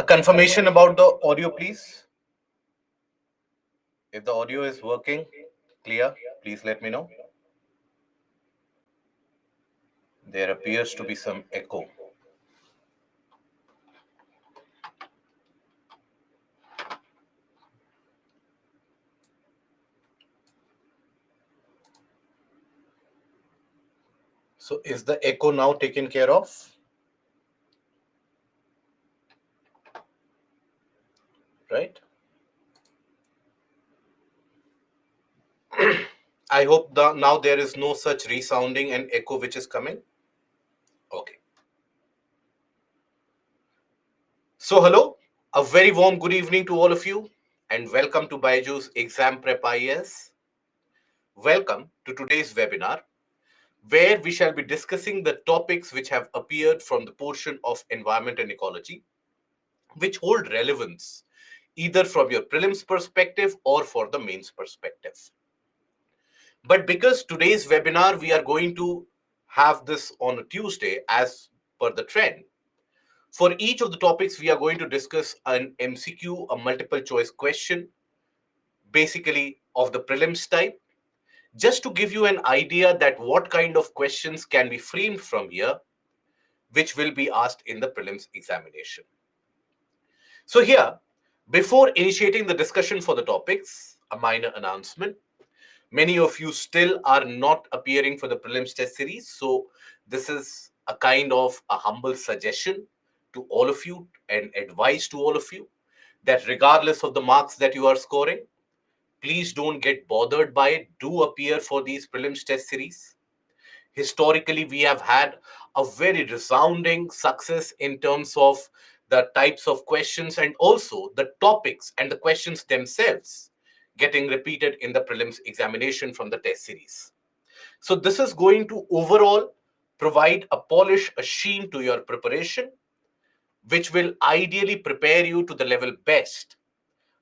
Confirmation about the audio, please. If the audio is working clear, please let me know. There appears to be some echo. So is the echo now taken care of? Right? I hope now there is no such resounding and echo which is coming. Okay. So hello, a very warm good evening to all of you and welcome to Byju's Exam Prep IAS. Welcome to today's webinar where we shall be discussing the topics which have appeared from the portion of environment and ecology which hold relevance either from your prelims perspective or for the mains perspective. But because today's webinar, we are going to have this on a Tuesday as per the trend. For each of the topics, we are going to discuss an MCQ, a multiple choice question, basically of the prelims type, just to give you an idea that what kind of questions can be framed from here, which will be asked in the prelims examination. So here, before initiating the discussion for the topics, a minor announcement. Many of you still are not appearing for the prelims test series. So this is a kind of a humble suggestion to all of you and advice to all of you that regardless of the marks that you are scoring, please don't get bothered by it. Do appear for these prelims test series. Historically, we have had a very resounding success in terms of the types of questions and also the topics and the questions themselves getting repeated in the prelims examination from the test series. So this is going to overall provide a polish, a sheen to your preparation, which will ideally prepare you to the level best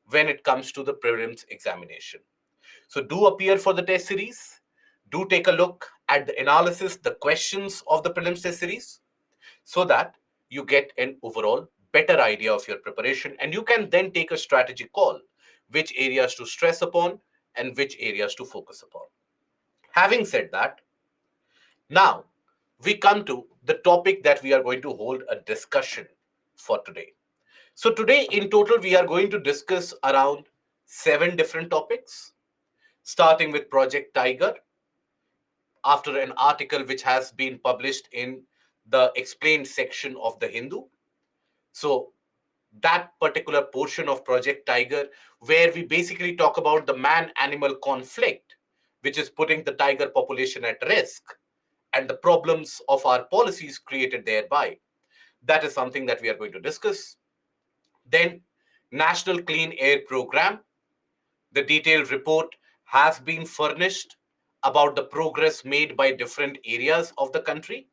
when it comes to the prelims examination. So do appear for the test series. Do take a look at the analysis, the questions of the prelims test series, so that you get an overall better idea of your preparation and you can then take a strategy call, which areas to stress upon and which areas to focus upon. Having said that, now we come to the topic that we are going to hold a discussion for today. So today in total, we are going to discuss around 7 different topics, starting with Project Tiger, after an article which has been published in the explained section of the Hindu. So that particular portion of Project Tiger, where we basically talk about the man-animal conflict, which is putting the tiger population at risk and the problems of our policies created thereby. That is something that we are going to discuss. Then National Clean Air Program, the detailed report has been furnished about the progress made by different areas of the country.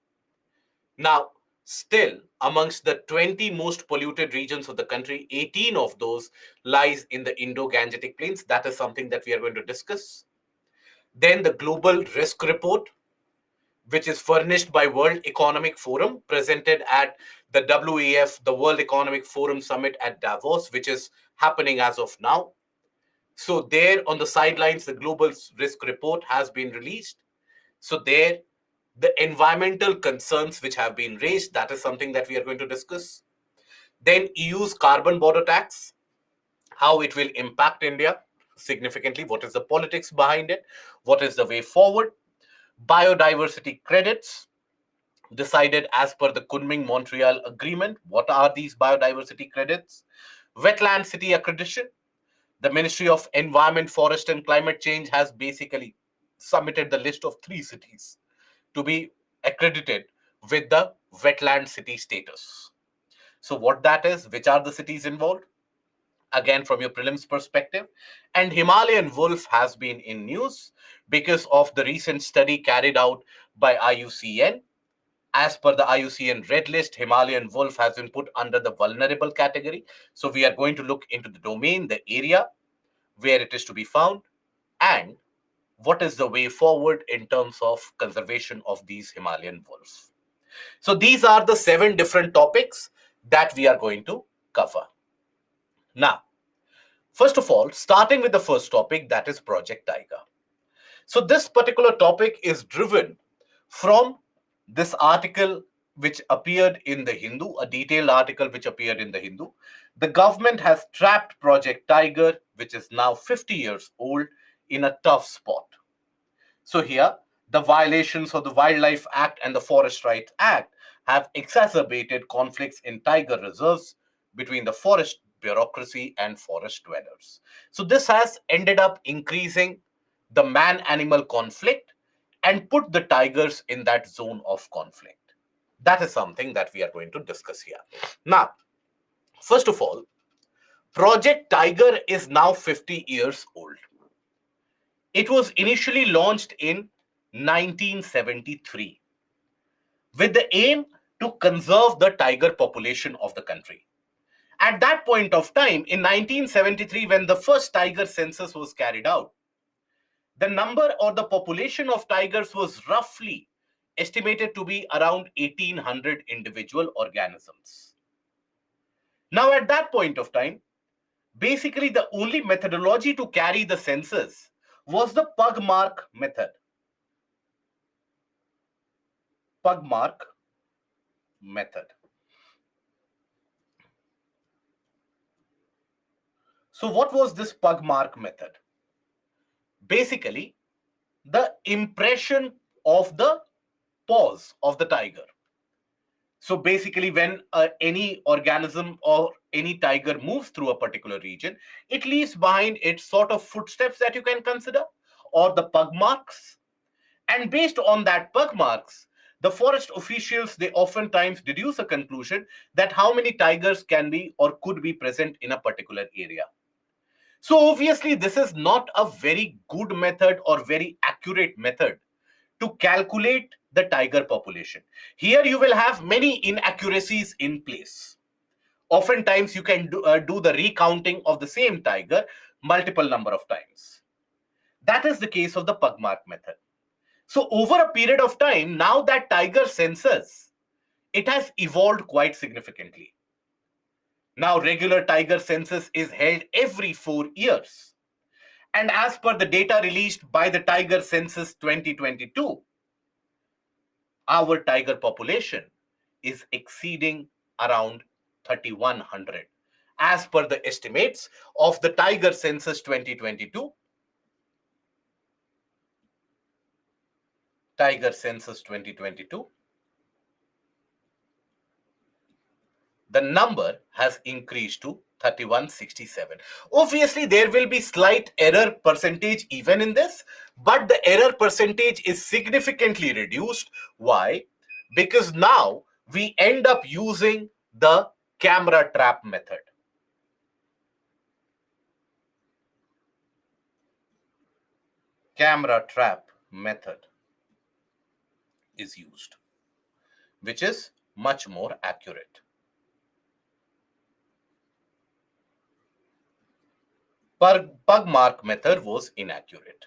Now, still, amongst the 20 most polluted regions of the country, 18 of those lies in the Indo-Gangetic Plains. That is something that we are going to discuss. Then the Global Risk Report, which is furnished by World Economic Forum, presented at the WEF, the World Economic Forum Summit at Davos, which is happening as of now. So there on the sidelines, the Global Risk Report has been released. So there, the environmental concerns which have been raised, that is something that we are going to discuss. Then EU's carbon border tax, how it will impact India significantly, what is the politics behind it, what is the way forward. Biodiversity credits, decided as per the Kunming-Montreal Agreement. What are these biodiversity credits? Wetland city accreditation. The Ministry of Environment, Forest and Climate Change has basically submitted the list of 3 cities to be accredited with the wetland city status. So what that is, which are the cities involved? Again, from your prelims perspective. And Himalayan wolf has been in news because of the recent study carried out by IUCN. As per the IUCN red list, Himalayan wolf has been put under the vulnerable category. So we are going to look into the domain, the area where it is to be found, and what is the way forward in terms of conservation of these Himalayan wolves. So these are the 7 different topics that we are going to cover. Now, first of all, starting with the first topic, that is Project Tiger. So this particular topic is driven from this article which appeared in the Hindu, a detailed article which appeared in the Hindu. The government has trapped Project Tiger, which is now 50 years old, in a tough spot. So here, the violations of the Wildlife Act and the Forest Rights Act have exacerbated conflicts in tiger reserves between the forest bureaucracy and forest dwellers. So this has ended up increasing the man-animal conflict and put the tigers in that zone of conflict. That is something that we are going to discuss here. Now, first of all, Project Tiger is now 50 years old. It was initially launched in 1973 with the aim to conserve the tiger population of the country. At that point of time, in 1973, when the first tiger census was carried out, the number or the population of tigers was roughly estimated to be around 1,800 individual organisms. Now, at that point of time, basically the only methodology to carry the census was the pug mark method. Pug mark method. So what was this pug mark method? Basically, the impression of the paws of the tiger. So basically, when any organism or any tiger moves through a particular region, it leaves behind its sort of footsteps that you can consider, or the pug marks. And based on that pug marks, the forest officials, they oftentimes deduce a conclusion that how many tigers can be or could be present in a particular area. So obviously, this is not a very good method or very accurate method to calculate the tiger population. Here you will have many inaccuracies in place. Oftentimes, you can do the recounting of the same tiger multiple number of times. That is the case of the pug mark method. So over a period of time, now that tiger census, it has evolved quite significantly. Now regular tiger census is held every 4 years. And as per the data released by the Tiger Census 2022, our tiger population is exceeding around 3,100. As per the estimates of the Tiger Census 2022, Tiger Census 2022, the number has increased to 3,167. Obviously, there will be slight error percentage even in this, but the error percentage is significantly reduced. Why? Because now we end up using the camera trap method. Camera trap method is used, which is much more accurate. Pug mark method was inaccurate.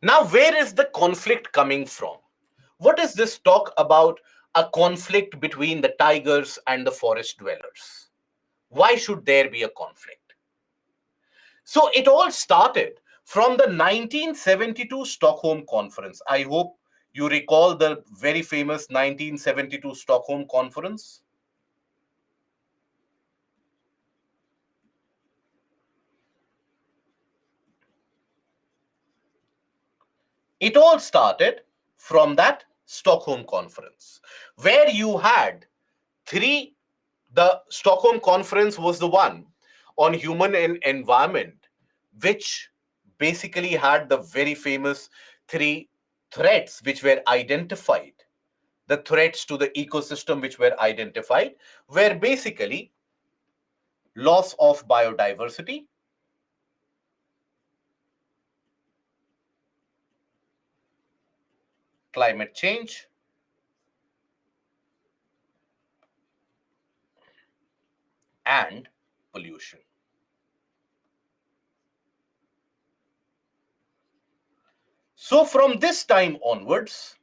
Now, where is the conflict coming from? What is this talk about a conflict between the tigers and the forest dwellers? Why should there be a conflict? So it all started from the 1972 Stockholm Conference. I hope you recall the very famous 1972 Stockholm Conference. It all started from that Stockholm Conference, where you had three. The Stockholm Conference was the one on human and environment, which basically had the very famous three threats which were identified. The threats to the ecosystem which were identified were basically loss of biodiversity, climate change, and pollution. So from this time onwards,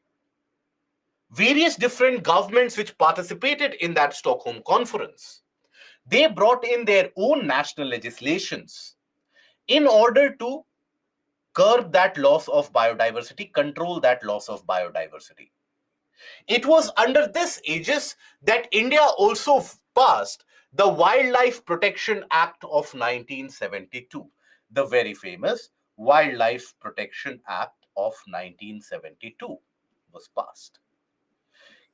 various different governments which participated in that Stockholm Conference, they brought in their own national legislations in order to curb that loss of biodiversity, control that loss of biodiversity. It was under this aegis that India also passed the Wildlife Protection Act of 1972, the very famous Wildlife Protection Act of 1972 was passed.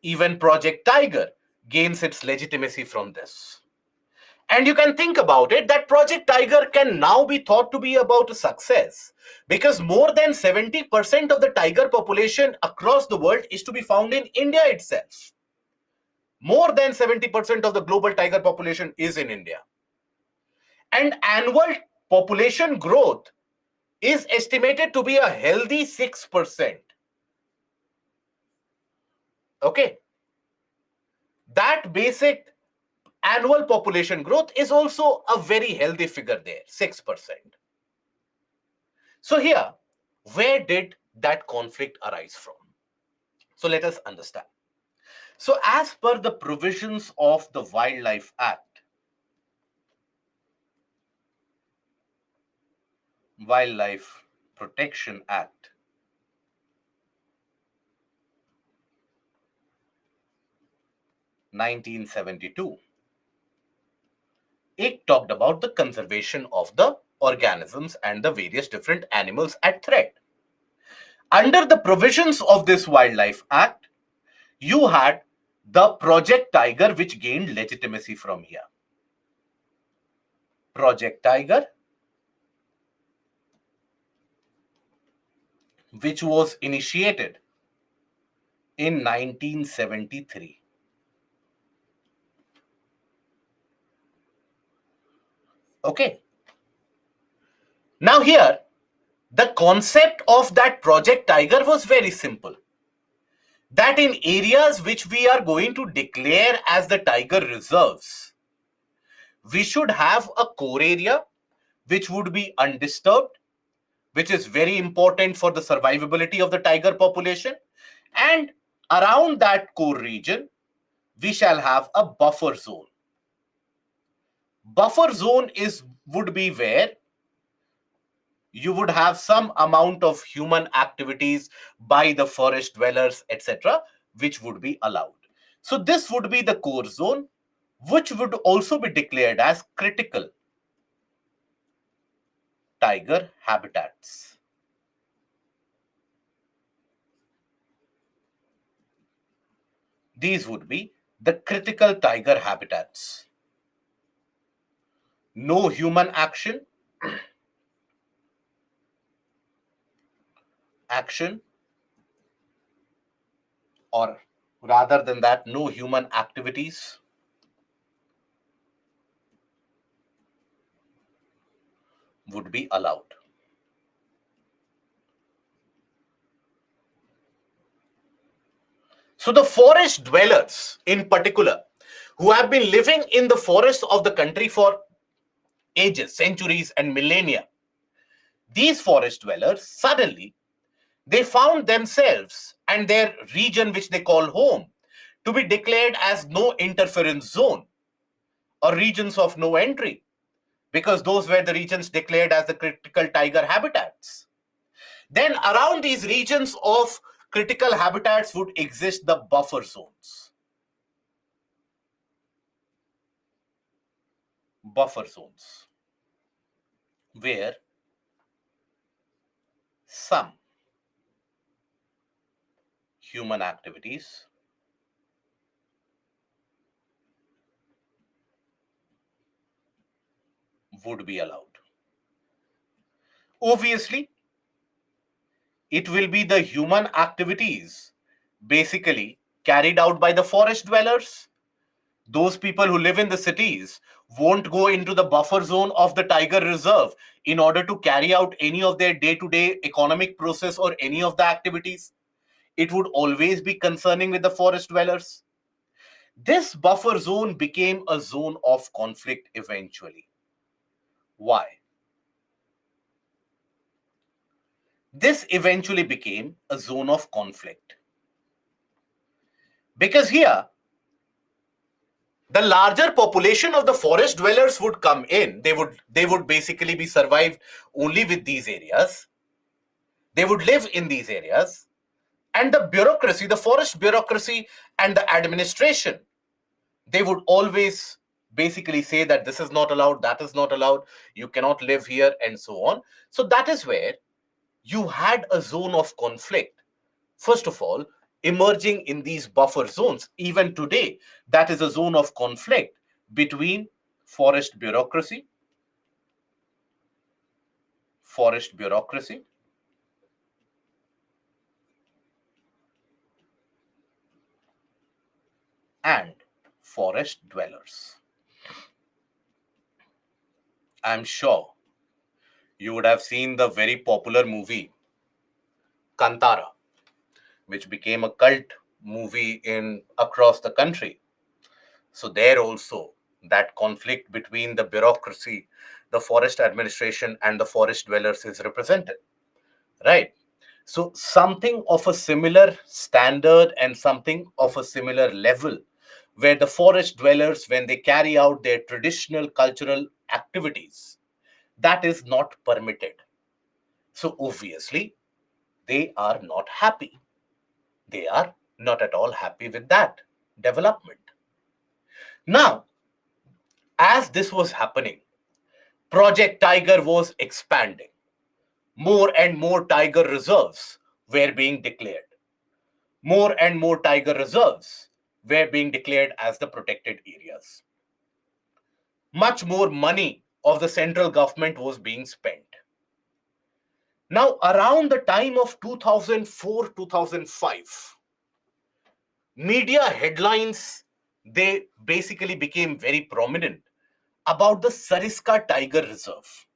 Even Project Tiger gains its legitimacy from this. And you can think about it that Project Tiger can now be thought to be about a success because more than 70% of the tiger population across the world is to be found in India itself. More than 70% of the global tiger population is in India. And annual population growth is estimated to be a healthy 6%. Okay. That basic annual population growth is also a very healthy figure there, 6%. So here, where did that conflict arise from? So let us understand. So as per the provisions of the Wildlife Act, Wildlife Protection Act, 1972, it talked about the conservation of the organisms and the various different animals at threat. Under the provisions of this Wildlife Act, you had the Project Tiger, which gained legitimacy from here. Project Tiger, which was initiated in 1973. Okay. Now here, the concept of that Project Tiger was very simple. That in areas which we are going to declare as the tiger reserves, we should have a core area which would be undisturbed, which is very important for the survivability of the tiger population. And around that core region, we shall have a buffer zone. Buffer zone would be where you would have some amount of human activities by the forest dwellers, etc., which would be allowed. So this would be the core zone, which would also be declared as critical tiger habitats. These would be the critical tiger habitats. No human action, or rather than that, no human activities would be allowed. So the forest dwellers in particular, who have been living in the forests of the country for ages, centuries and millennia, these forest dwellers suddenly they found themselves and their region which they call home to be declared as no interference zone or regions of no entry, because those were the regions declared as the critical tiger habitats. Then around these regions of critical habitats would exist the buffer zones. Buffer zones, where some human activities would be allowed. Obviously, it will be the human activities basically carried out by the forest dwellers. Those people who live in the cities won't go into the buffer zone of the tiger reserve in order to carry out any of their day-to-day economic process or any of the activities. It would always be concerning with the forest dwellers. This buffer zone became a zone of conflict eventually. Why? This eventually became a zone of conflict Because here, the larger population of the forest dwellers would come in. They would basically be survived only with these areas. They would live in these areas. And the bureaucracy, the forest bureaucracy and the administration, they would always basically say that this is not allowed, that is not allowed, you cannot live here, and so on. So that is where you had a zone of conflict. First of all, emerging in these buffer zones, even today, that is a zone of conflict between forest bureaucracy, forest bureaucracy, and forest dwellers. I'm sure you would have seen the very popular movie Kantara, which became a cult movie in across the country. So there also that conflict between the bureaucracy, the forest administration, and the forest dwellers is represented, right? So something of a similar standard and something of a similar level, where the forest dwellers, when they carry out their traditional cultural activities, that is not permitted. So obviously, they are not happy. They are not at all happy with that development. Now, as this was happening, Project Tiger was expanding. More and more tiger reserves were being declared. More and more tiger reserves were being declared as the protected areas. Much more money of the central government was being spent. Now, around the time of 2004, 2005, media headlines, they basically became very prominent about the Sariska Tiger Reserve.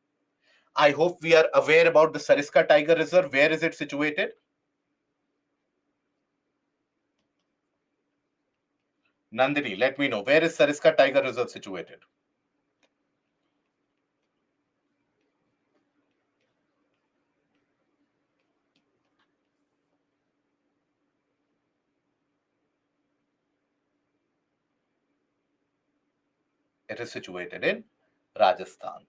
I hope we are aware about the Sariska Tiger Reserve. Where is it situated? Nandini, let me know. Where is Sariska Tiger Reserve situated? It is situated in Rajasthan.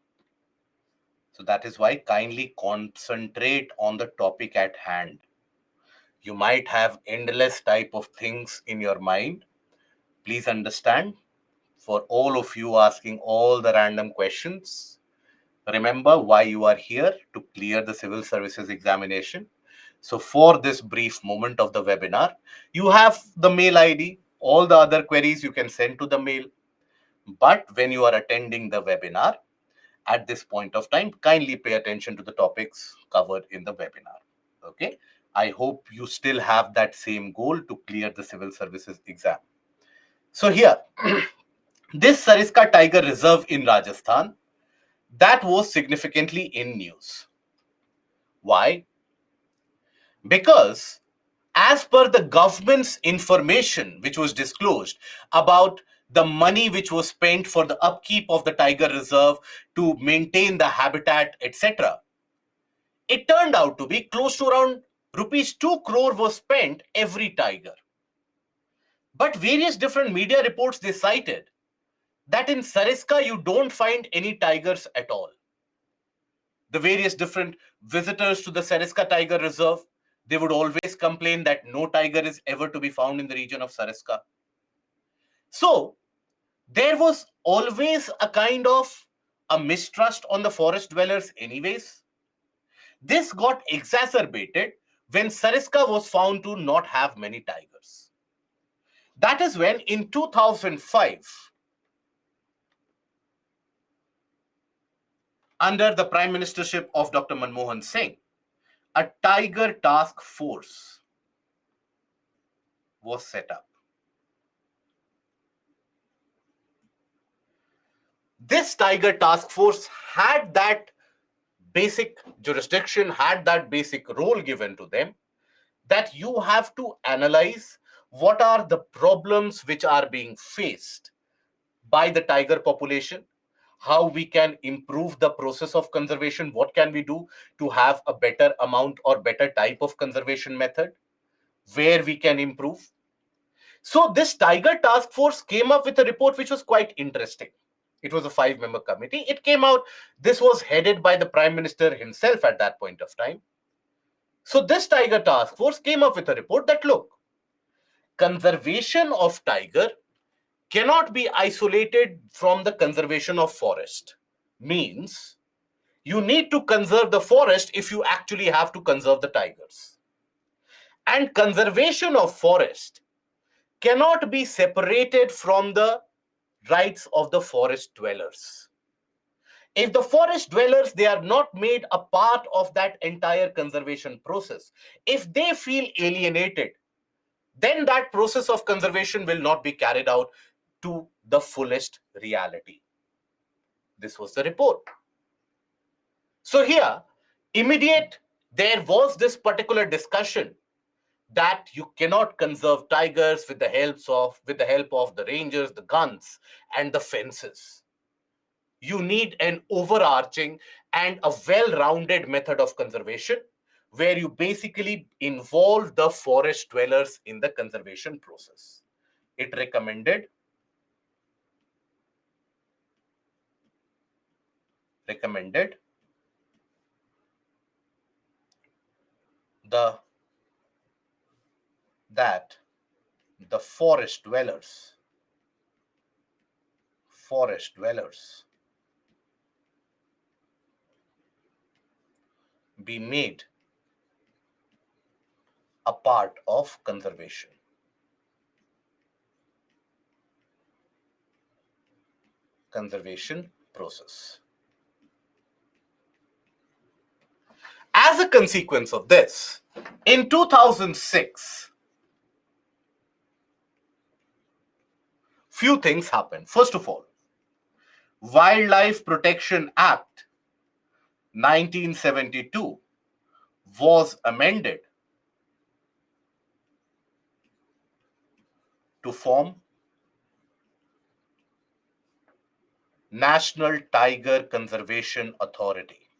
So that is why kindly concentrate on the topic at hand. You might have endless type of things in your mind. Please understand, for all of you asking all the random questions, remember why you are here, to clear the civil services examination. So for this brief moment of the webinar, you have the mail ID. All the other queries you can send to the mail. But when you are attending the webinar, at this point of time, kindly pay attention to the topics covered in the webinar. Okay. I hope you still have that same goal to clear the civil services exam. So here, this Sariska Tiger Reserve in Rajasthan, that was significantly in news. Why? Because as per the government's information which was disclosed about the money which was spent for the upkeep of the tiger reserve, to maintain the habitat, etc., it turned out to be close to around rupees 2 crore was spent every tiger. But various different media reports, they cited that in Sariska you don't find any tigers at all. The various different visitors to the Sariska Tiger Reserve, they would always complain that no tiger is ever to be found in the region of Sariska. So there was always a kind of a mistrust on the forest dwellers anyways. This got exacerbated when Sariska was found to not have many tigers. That is when in 2005, under the prime ministership of Dr. Manmohan Singh, a tiger task force was set up. This tiger task force had that basic jurisdiction, had that basic role given to them, that you have to analyze what are the problems which are being faced by the tiger population, how we can improve the process of conservation, what can we do to have a better amount or better type of conservation method, where we can improve. So this Tiger Task Force came up with a report which was quite interesting. It was a 5-member committee. It came out, this was headed by the Prime Minister himself at that point of time. So this Tiger Task Force came up with a report that, look, conservation of tiger cannot be isolated from the conservation of forest. Means you need to conserve the forest if you actually have to conserve the tigers. And conservation of forest cannot be separated from the rights of the forest dwellers. If the forest dwellers, they are not made a part of that entire conservation process, if they feel alienated, then that process of conservation will not be carried out to the fullest reality. This was the report. So here, there was this particular discussion that you cannot conserve tigers with the help of the rangers, the guns, and the fences. You need an overarching and a well-rounded method of conservation where you basically involve the forest dwellers in the conservation process. It recommended that the forest dwellers be made a part of conservation process. As a consequence of this, in 2006, few things happened. First of all, Wildlife Protection Act 1972 was amended to form National Tiger Conservation Authority.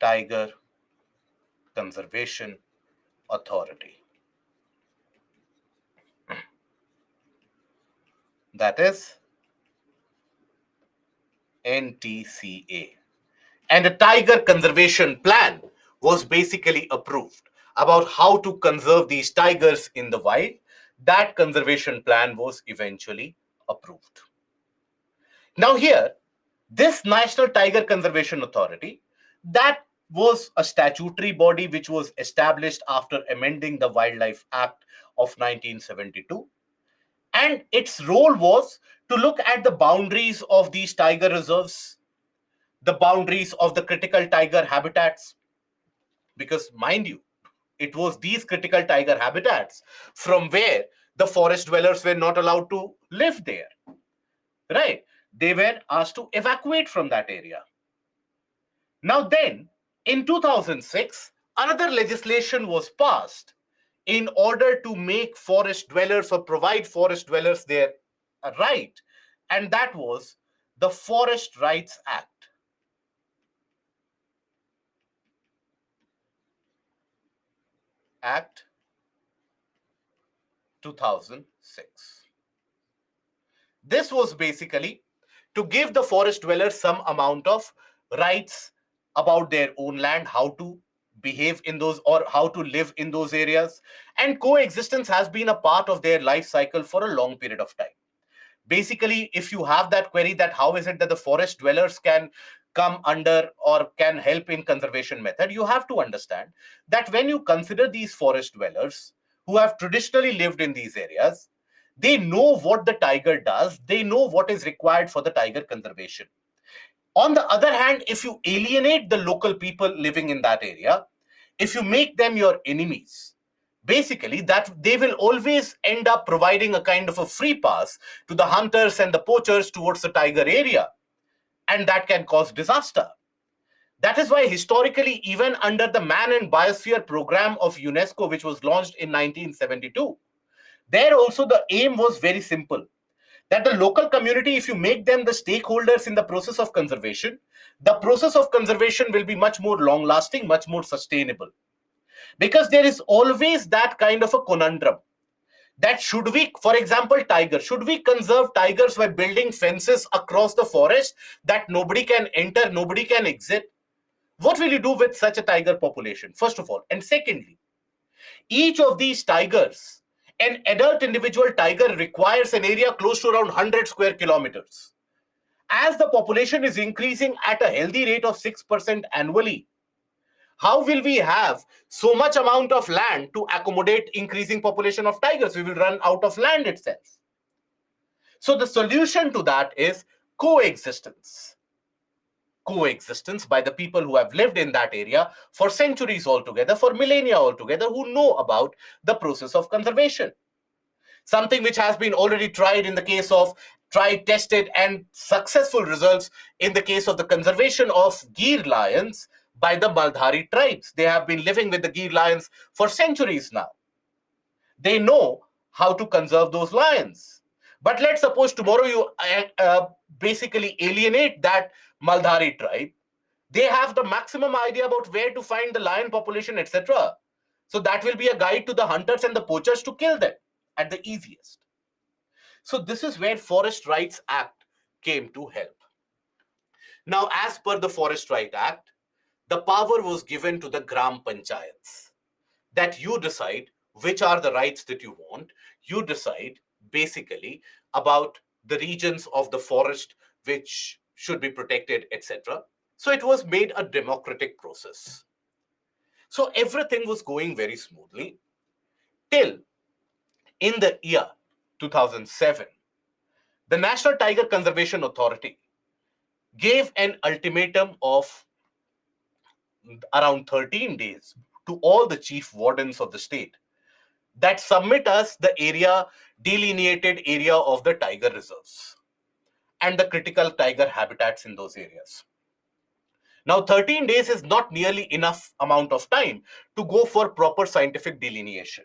Tiger Conservation Authority. That is NTCA. And a tiger conservation plan was basically approved about how to conserve these tigers in the wild. That conservation plan was eventually approved. Now here, this National Tiger Conservation Authority, that was a statutory body which was established after amending the Wildlife Act of 1972. And its role was to look at the boundaries of these tiger reserves, the boundaries of the critical tiger habitats, because mind you, it was these critical tiger habitats from where the forest dwellers were not allowed to live there, right? They were asked to evacuate from that area. Now then, in 2006, another legislation was passed in order to make forest dwellers or provide forest dwellers their right, and that was the Forest Rights Act. Act 2006. This was basically to give the forest dwellers some amount of rights about their own land, how to behave in those or how to live in those areas. And coexistence has been a part of their life cycle for a long period of time. Basically, if you have that query that how is it that the forest dwellers can come under or can help in conservation method, you have to understand that when you consider these forest dwellers who have traditionally lived in these areas, they know what the tiger does, they know what is required for the tiger conservation. On the other hand, if you alienate the local people living in that area, if you make them your enemies, basically that they will always end up providing a kind of a free pass to the hunters and the poachers towards the tiger area, and that can cause disaster. That is why historically, even under the Man and Biosphere program of UNESCO, which was launched in 1972, there also the aim was very simple, that the local community, if you make them the stakeholders in the process of conservation, the process of conservation will be much more long lasting, much more sustainable. Because there is always that kind of a conundrum that should we, for example, tiger, should we conserve tigers by building fences across the forest that nobody can enter, nobody can exit? What will you do with such a tiger population, first of all? And secondly, each of these tigers, an adult individual tiger requires an area close to around 100 square kilometers. As the population is increasing at a healthy rate of 6% annually, how will we have so much amount of land to accommodate increasing population of tigers? We will run out of land itself. So the solution to that is coexistence. Coexistence by the people who have lived in that area for centuries altogether, for millennia altogether, who know about the process of conservation. Something which has been already tried in the case of, tried, tested, and successful results in the case of the conservation of Gir lions by the Maldhari tribes. They have been living with the Gir lions for centuries now. They know how to conserve those lions. But let's suppose tomorrow you basically alienate that Maldhari tribe. They have the maximum idea about where to find the lion population, etc. So that will be a guide to the hunters and the poachers to kill them at the easiest. So this is where Forest Rights Act came to help. Now, as per the Forest Right Act, the power was given to the Gram Panchayats, that you decide which are the rights that you want. You decide basically about the regions of the forest which should be protected, etc. So it was made a democratic process. So everything was going very smoothly till in the year 2007, the National Tiger Conservation Authority gave an ultimatum of around 13 days to all the chief wardens of the state that submit us the delineated area of the tiger reserves and the critical tiger habitats in those areas. Now, 13 days is not nearly enough amount of time to go for proper scientific delineation.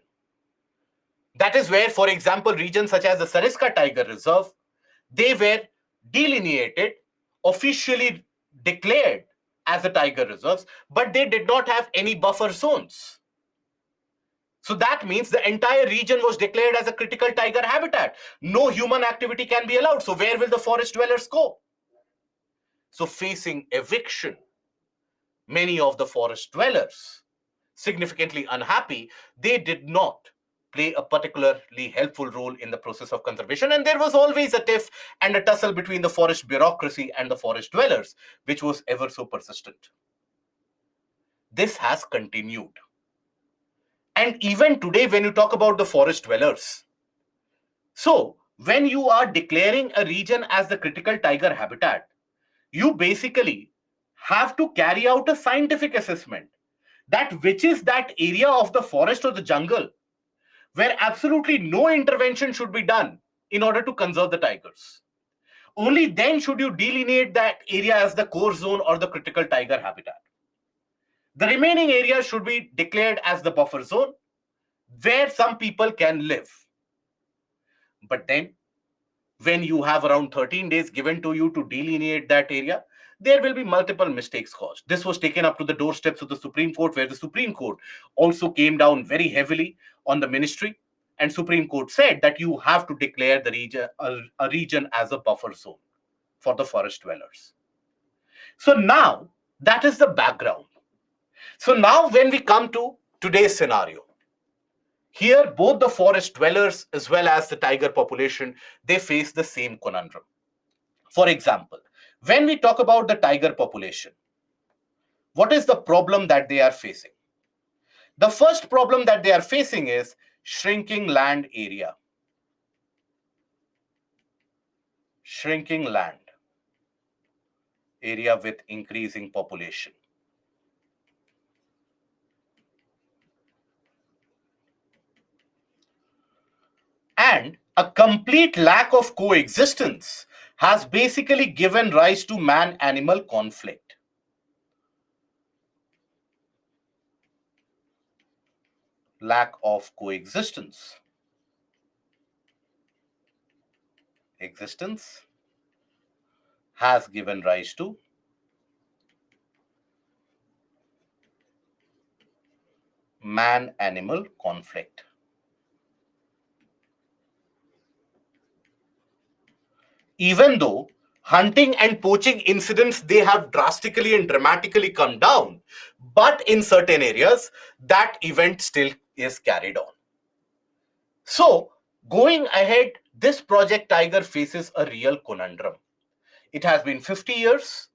That is where, for example, regions such as the Sariska Tiger Reserve, they were delineated, officially declared as a tiger reserves, but they did not have any buffer zones. So that means the entire region was declared as a critical tiger habitat. No human activity can be allowed. So where will the forest dwellers go? So facing eviction, many of the forest dwellers, significantly unhappy, they did not play a particularly helpful role in the process of conservation. And there was always a tiff and a tussle between the forest bureaucracy and the forest dwellers, which was ever so persistent. This has continued. And even today, when you talk about the forest dwellers, so when you are declaring a region as the critical tiger habitat, you basically have to carry out a scientific assessment that which is that area of the forest or the jungle where absolutely no intervention should be done in order to conserve the tigers. Only then should you delineate that area as the core zone or the critical tiger habitat. The remaining area should be declared as the buffer zone where some people can live. But then, when you have around 13 days given to you to delineate that area, there will be multiple mistakes caused. This was taken up to the doorsteps of the Supreme Court, where the Supreme Court also came down very heavily on the ministry. And Supreme Court said that you have to declare the region, a region as a buffer zone for the forest dwellers. So now, that is the background. So now when we come to today's scenario, here, both the forest dwellers as well as the tiger population, they face the same conundrum. For example, when we talk about the tiger population, what is the problem that they are facing? The first problem that they are facing is shrinking land area. Shrinking land area with increasing population. And a complete lack of coexistence has basically given rise to man-animal conflict. Lack of coexistence. Existence has given rise to man-animal conflict. Even though hunting and poaching incidents, they have drastically and dramatically come down, but in certain areas that event still is carried on. So going ahead, this Project Tiger faces a real conundrum. It has been 50 years,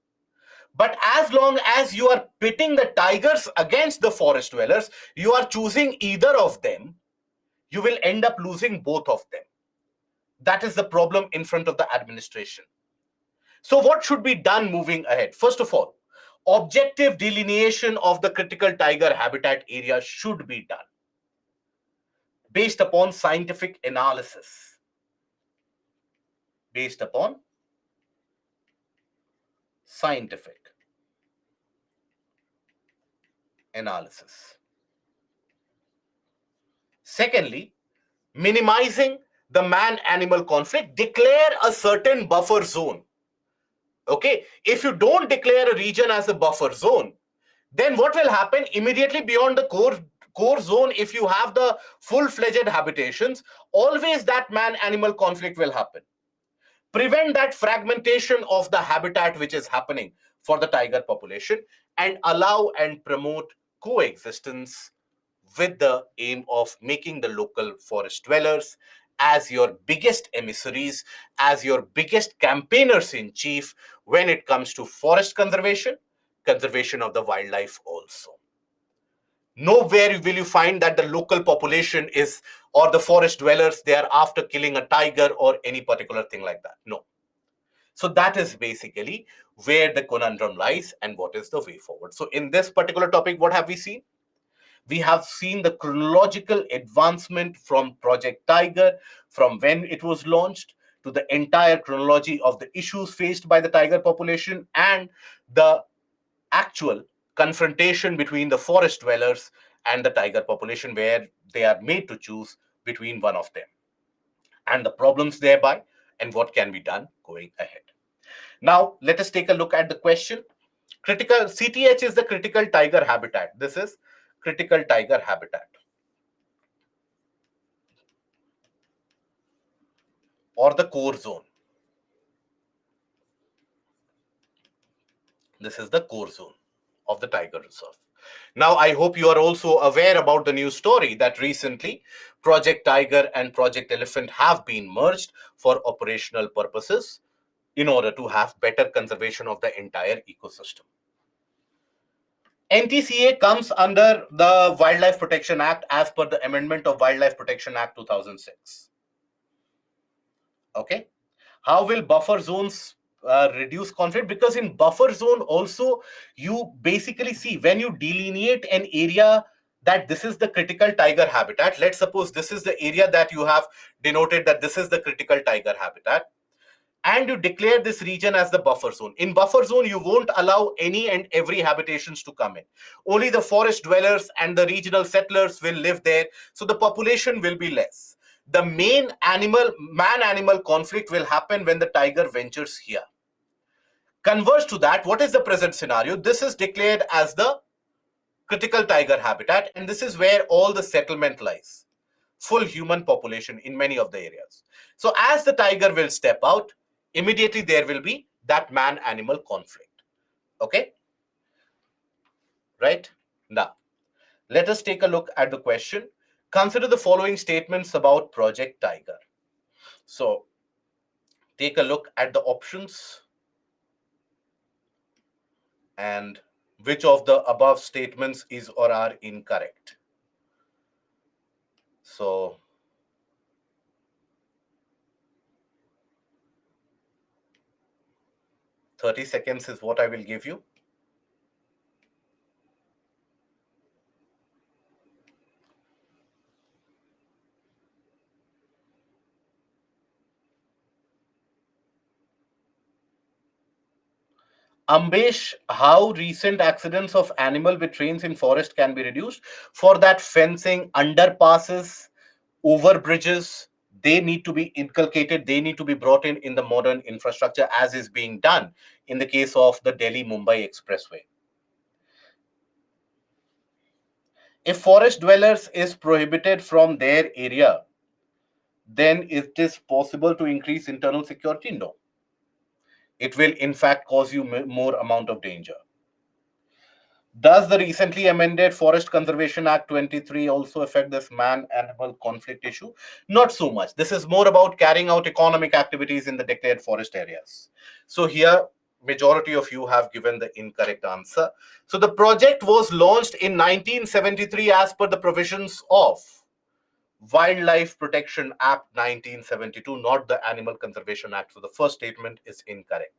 but as long as you are pitting the tigers against the forest dwellers, you are choosing either of them, you will end up losing both of them. That is the problem in front of the administration. So what should be done moving ahead? First of all, objective delineation of the critical tiger habitat area should be done based upon scientific analysis. Based upon scientific analysis. Secondly, minimizing the man-animal conflict, declare a certain buffer zone. Okay, if you don't declare a region as a buffer zone, then what will happen immediately beyond the core zone? If you have the full-fledged habitations, always that man-animal conflict will happen. Prevent that fragmentation of the habitat which is happening for the tiger population, and allow and promote coexistence with the aim of making the local forest dwellers as your biggest emissaries, as your biggest campaigners in chief when it comes to forest conservation, conservation of the wildlife also. Nowhere will you find that the local population is, or the forest dwellers, they are after killing a tiger or any particular thing like that. No. So that is basically where the conundrum lies and what is the way forward. So in this particular topic, what have we seen? We have seen the chronological advancement from Project Tiger, from when it was launched to the entire chronology of the issues faced by the tiger population and the actual confrontation between the forest dwellers and the tiger population, where they are made to choose between one of them, and the problems thereby and what can be done going ahead. Now, let us take a look at the question. Critical CTH is the critical tiger habitat. This is critical tiger habitat or the core zone. This is the core zone of the tiger reserve. Now, I hope you are also aware about the news story that recently Project Tiger and Project Elephant have been merged for operational purposes in order to have better conservation of the entire ecosystem. NTCA comes under the Wildlife Protection Act as per the amendment of Wildlife Protection Act 2006. Okay. How will buffer zones reduce conflict? Because in buffer zone also, you basically see when you delineate an area that this is the critical tiger habitat. Let's suppose this is the area that you have denoted that this is the critical tiger habitat, and you declare this region as the buffer zone. In buffer zone, you won't allow any and every habitations to come in. Only the forest dwellers and the regional settlers will live there, so the population will be less. The main man-animal conflict will happen when the tiger ventures here. Converse to that, what is the present scenario? This is declared as the critical tiger habitat, and this is where all the settlement lies. Full human population in many of the areas. So as the tiger will step out, immediately there will be that man-animal conflict. Okay? Right? Now, let us take a look at the question. Consider the following statements about Project Tiger. So, take a look at the options and which of the above statements is or are incorrect. So, $30 is what I will give you. Ambesh, how recent accidents of animal with trains in forest can be reduced? For that, fencing, underpasses, over bridges, they need to be inculcated. They need to be brought in the modern infrastructure, as is being done in the case of the Delhi-Mumbai Expressway. If forest dwellers is prohibited from their area, then it is possible to increase internal security? No. It will in fact cause you more amount of danger. Does the recently amended Forest Conservation Act 23 also affect this man-animal conflict issue? Not so much. This is more about carrying out economic activities in the declared forest areas. So here, majority of you have given the incorrect answer. So the project was launched in 1973 as per the provisions of Wildlife Protection Act 1972, not the Animal Conservation Act. So the first statement is incorrect.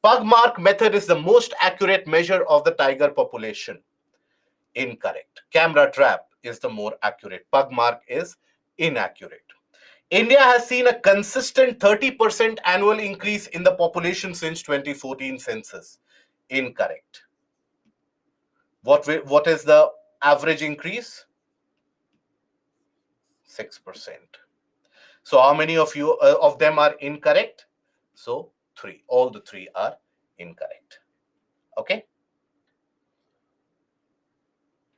Pug mark method is the most accurate measure of the tiger population. Incorrect. Camera trap is the more accurate. Pug mark is inaccurate. India has seen a consistent 30% annual increase in the population since 2014 census. Incorrect. What is the average increase? 6%. So how many of you of them are incorrect? So 3. All the 3 are incorrect. Okay.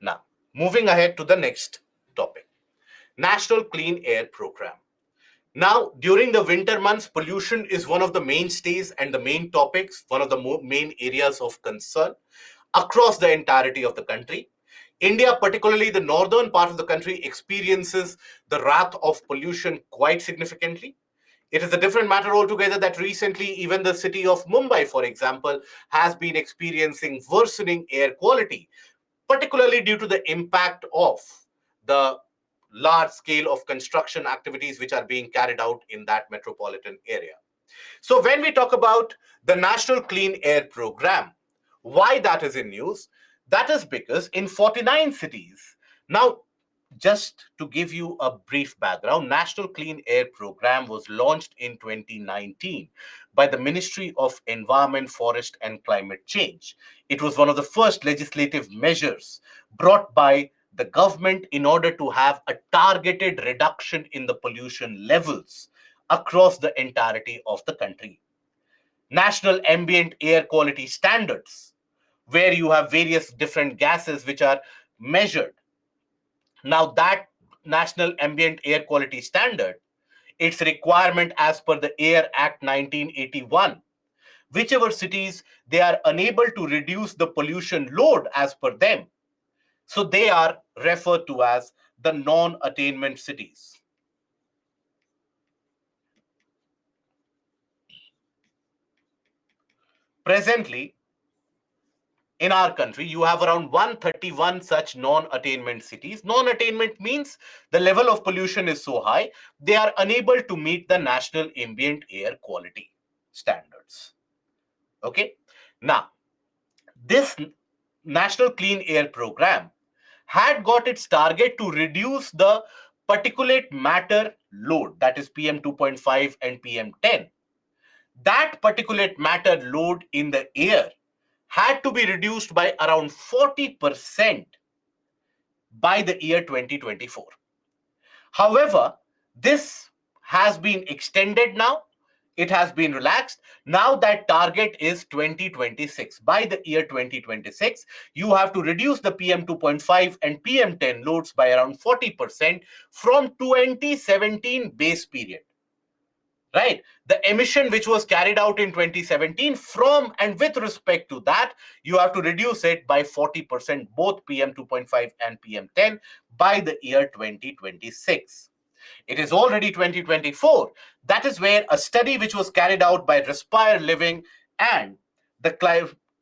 Now, moving ahead to the next topic. National Clean Air Program. Now, during the winter months, pollution is one of the mainstays and the main topics, one of the main areas of concern across the entirety of the country. India, particularly the northern part of the country, experiences the wrath of pollution quite significantly. It is a different matter altogether that recently even the city of Mumbai, for example, has been experiencing worsening air quality, particularly due to the impact of the large scale of construction activities which are being carried out in that metropolitan area. So when we talk about the National Clean Air Program, why that is in news? That is because in 49 cities, now just to give you a brief background, National Clean Air Program was launched in 2019 by the Ministry of Environment, Forest and Climate Change. It was one of the first legislative measures brought by the government in order to have a targeted reduction in the pollution levels across the entirety of the country. National Ambient Air Quality Standards, where you have various different gases which are measured. Now that National Ambient Air Quality Standard, its requirement as per the Air Act 1981, whichever cities they are unable to reduce the pollution load as per them, so they are referred to as the non-attainment cities. Presently, in our country, you have around 131 such non-attainment cities. Non-attainment means the level of pollution is so high, they are unable to meet the National Ambient Air Quality Standards. Okay. Now, this National Clean Air Program had got its target to reduce the particulate matter load, that is PM 2.5 and PM 10. That particulate matter load in the air had to be reduced by around 40% by the year 2024. However, this has been extended now. It has been relaxed. Now that target is 2026. By the year 2026, you have to reduce the PM 2.5 and PM 10 loads by around 40% from 2017 base period. Right? The emission which was carried out in 2017, from and with respect to that, you have to reduce it by 40%, both PM 2.5 and PM 10 by the year 2026. It is already 2024. That is where a study which was carried out by Respire Living and the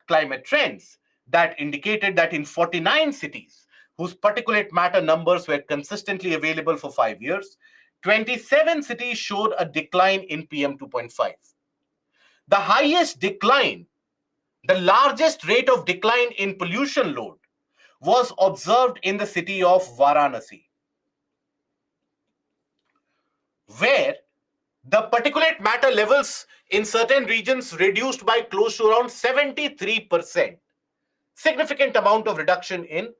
climate trends that indicated that in 49 cities whose particulate matter numbers were consistently available for 5 years, 27 cities showed a decline in PM 2.5. The highest decline, the largest rate of decline in pollution load was observed in the city of Varanasi, where the particulate matter levels in certain regions reduced by close to around 73%. Significant amount of reduction in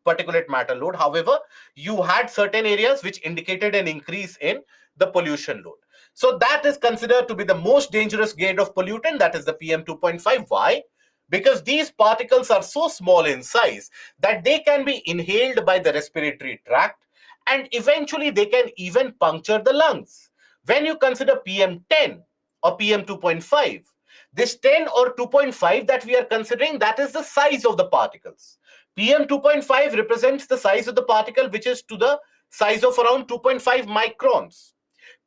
particulate matter load. However, you had certain areas which indicated an increase in the pollution load. So that is considered to be the most dangerous grade of pollutant, that is the PM 2.5. Why? because these particles are so small in size that they can be inhaled by the respiratory tract and eventually they can even puncture the lungs. When you consider PM10 or PM2.5, this 10 or 2.5 that we are considering, that is the size of the particles. PM2.5 represents the size of the particle which is to the size of around 2.5 microns.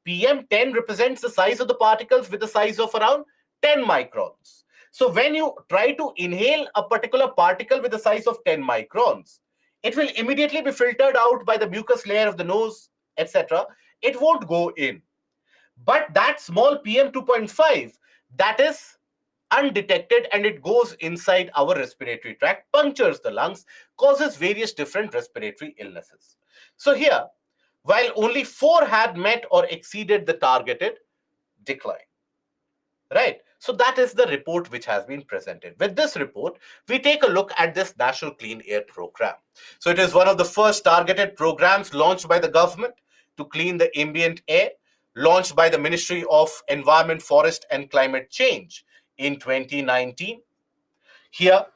PM10 represents the size of the particles with a size of around 10 microns. So when you try to inhale a particular particle with a size of 10 microns, it will immediately be filtered out by the mucus layer of the nose, etc. It won't go in. But that small PM2.5, that is undetected and it goes inside our respiratory tract, punctures the lungs, causes various different respiratory illnesses. So here, while only 4 had met or exceeded the targeted decline. Right? So that is the report which has been presented. With this report, we take a look at this National Clean Air Program. So it is one of the first targeted programs launched by the government to clean the ambient air, launched by the Ministry of Environment, Forest and Climate Change in 2019. Here,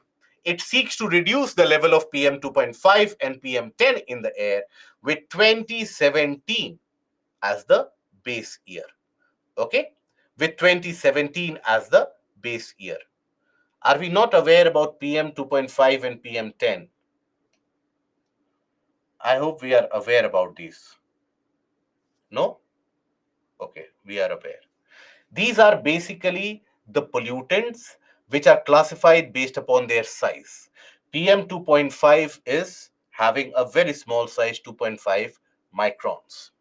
it seeks to reduce the level of PM2.5 and PM10 in the air with 2017 as the base year. Okay? With 2017 as the base year. Are we not aware about PM2.5 and PM10? I hope we are aware about these. No? Okay, we are aware. These are basically the pollutants which are classified based upon their size. PM2.5 is having a very small size, 2.5 microns.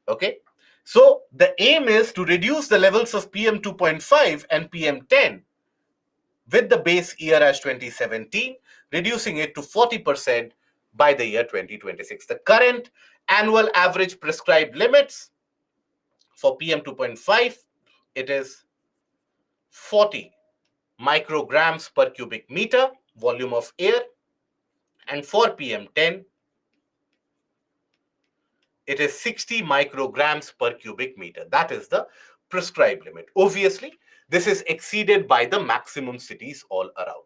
Okay, so the aim is to reduce the levels of PM2.5 and PM10 with the base year as 2017, reducing it to 40% by the year 2026. The current annual average prescribed limits for PM2.5, it is 40 micrograms per cubic meter volume of air, and for PM10, it is 60 micrograms per cubic meter. That is the prescribed limit. Obviously, this is exceeded by the maximum cities all around.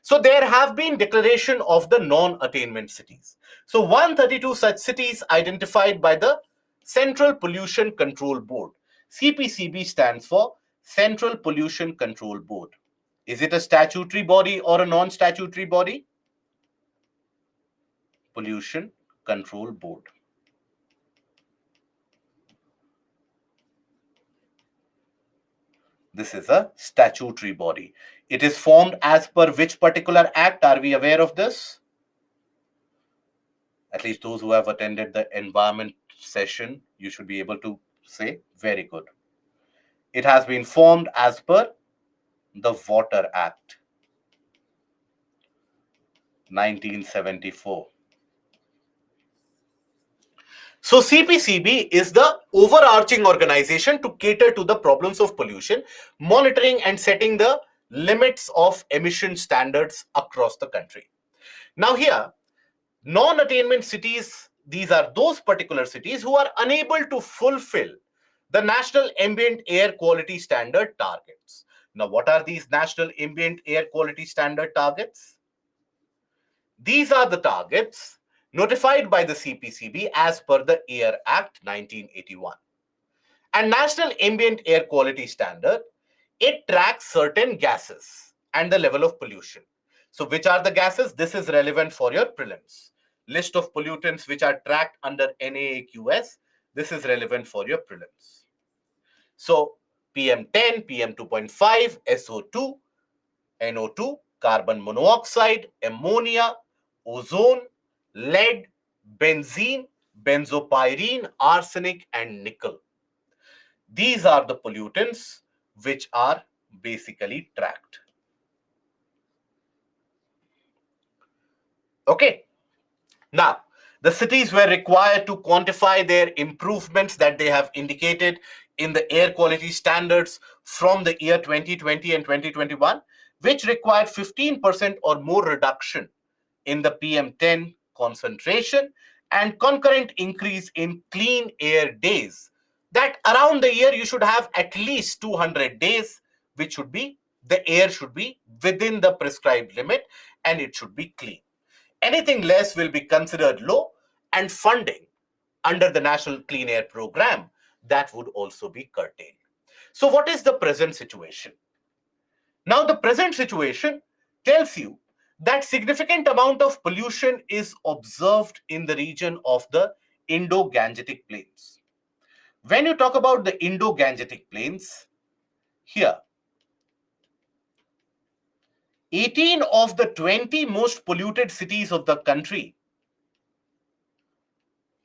So there have been declaration of the non-attainment cities. So 132 such cities identified by the Central Pollution Control Board. CPCB stands for Central Pollution Control Board. Is it a statutory body or a non-statutory body? Pollution Control Board. This is a statutory body. It is formed as per which particular act? Are we aware of this? At least those who have attended the environment session, you should be able to say, very good. It has been formed as per the Water Act, 1974. So CPCB is the overarching organization to cater to the problems of pollution, monitoring and setting the limits of emission standards across the country. Now here, non-attainment cities, these are those particular cities who are unable to fulfill the National Ambient Air Quality Standard targets. Now, what are these National Ambient Air Quality Standard targets? These are the targets notified by the CPCB as per the Air Act 1981. And National Ambient Air Quality Standard, it tracks certain gases and the level of pollution. So which are the gases? This is relevant for your prelims. List of pollutants which are tracked under NAAQS. This is relevant for your prelims. So PM10, PM2.5, SO2, NO2, carbon monoxide, ammonia, ozone, lead, benzene, benzopyrene, arsenic, and nickel. These are the pollutants which are basically tracked. Okay. Now, the cities were required to quantify their improvements that they have indicated in the air quality standards from the year 2020 and 2021, which required 15% or more reduction in the PM10 concentration and concurrent increase in clean air days. That around the year you should have at least 200 days, which should be the air should be within the prescribed limit and it should be clean. Anything less will be considered low, and funding under the National Clean Air Program, that would also be curtailed. So what is the present situation? Now, the present situation tells you that significant amount of pollution is observed in the region of the Indo-Gangetic Plains. When you talk about the Indo-Gangetic Plains, here, 18 of the 20 most polluted cities of the country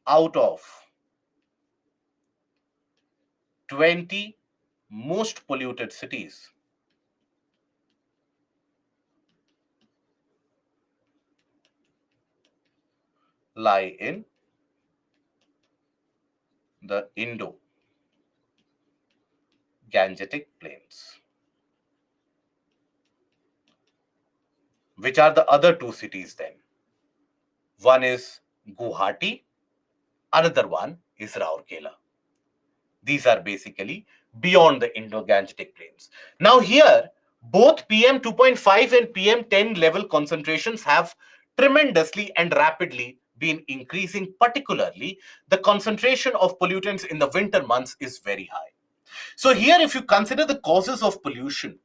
out of 20 most polluted cities lie in the Indo-Gangetic Plains. Which are the other two cities then? One is Guwahati, another one is Rourkela. These are basically beyond the Indo-Gangetic Plains. Now here, both PM 2.5 and PM 10 level concentrations have tremendously and rapidly been increasing. Particularly, the concentration of pollutants in the winter months is very high. So here, if you consider the causes of pollution,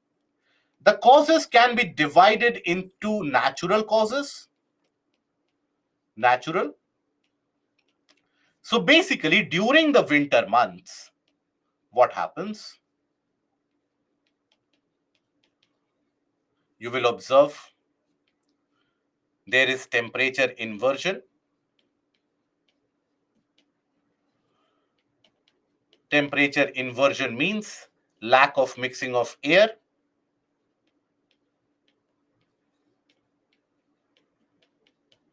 the causes can be divided into natural causes. Natural. So basically, during the winter months, what happens? You will observe there is temperature inversion. Temperature inversion means lack of mixing of air.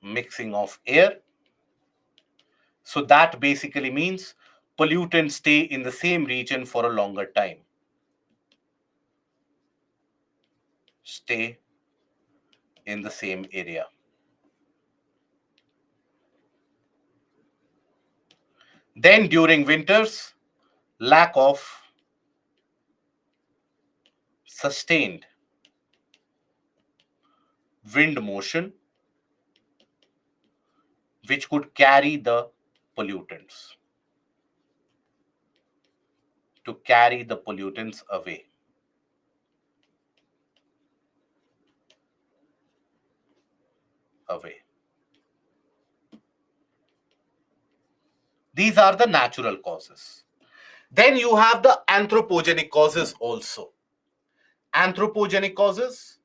Mixing of air. So that basically means pollutants stay in the same region for a longer time. Stay in the same area. Then during winters, lack of sustained wind motion, which could carry the pollutants, to carry the pollutants away. These are the natural causes. Then you have the anthropogenic causes also. Anthropogenic causes,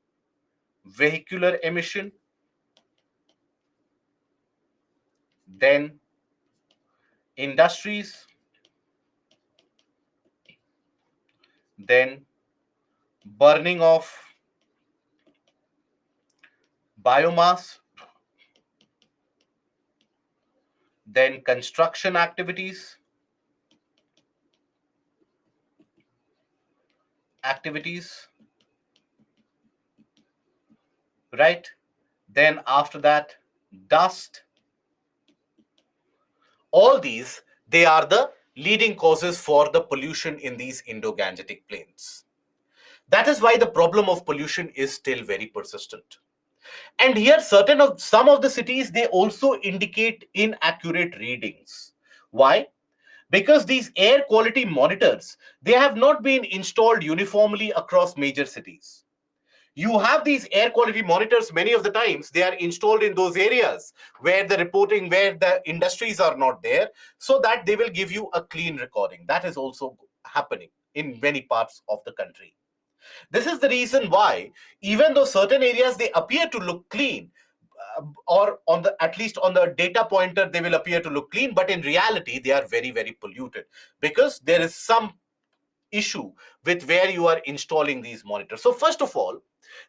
vehicular emission, then industries, then burning of biomass, then construction activities, right? Then after that, dust. All these, they are the leading causes for the pollution in these Indo-Gangetic plains. That is why the problem of pollution is still very persistent. And here, some of the cities, they also indicate inaccurate readings. Why? Because these air quality monitors, they have not been installed uniformly across major cities. You have these air quality monitors, many of the times they are installed in those areas where the industries are not there, so that they will give you a clean recording. That is also happening in many parts of the country. This is the reason why, even though certain areas they appear to look clean, or at least on the data pointer they will appear to look clean, but in reality they are very, very polluted, because there is some issue with where you are installing these monitors. So first of all,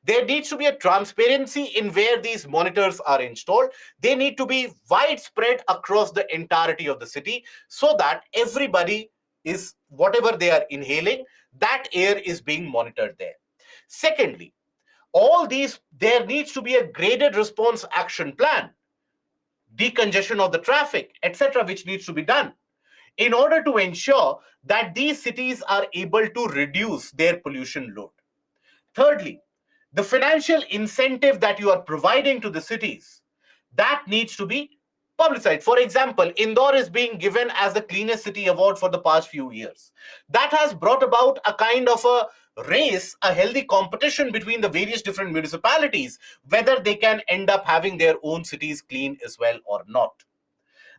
there needs to be a transparency in where these monitors are installed. They need to be widespread across the entirety of the city, so that everybody is, whatever they are inhaling, that air is being monitored there. Secondly, there needs to be a graded response action plan, decongestion of the traffic, etc., which needs to be done in order to ensure that these cities are able to reduce their pollution load. Thirdly, the financial incentive that you are providing to the cities, that needs to be publicized. For example, Indore is being given as the cleanest city award for the past few years. That has brought about a kind of a race, a healthy competition between the various different municipalities, whether they can end up having their own cities clean as well or not.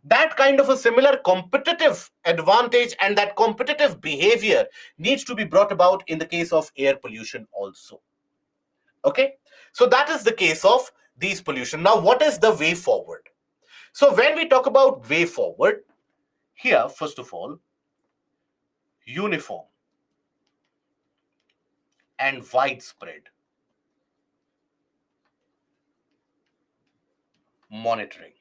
That kind of a similar competitive advantage and that competitive behavior needs to be brought about in the case of air pollution also. Okay, so that is the case of these pollution. Now, what is the way forward? So when we talk about way forward, here, first of all, uniform and widespread monitoring,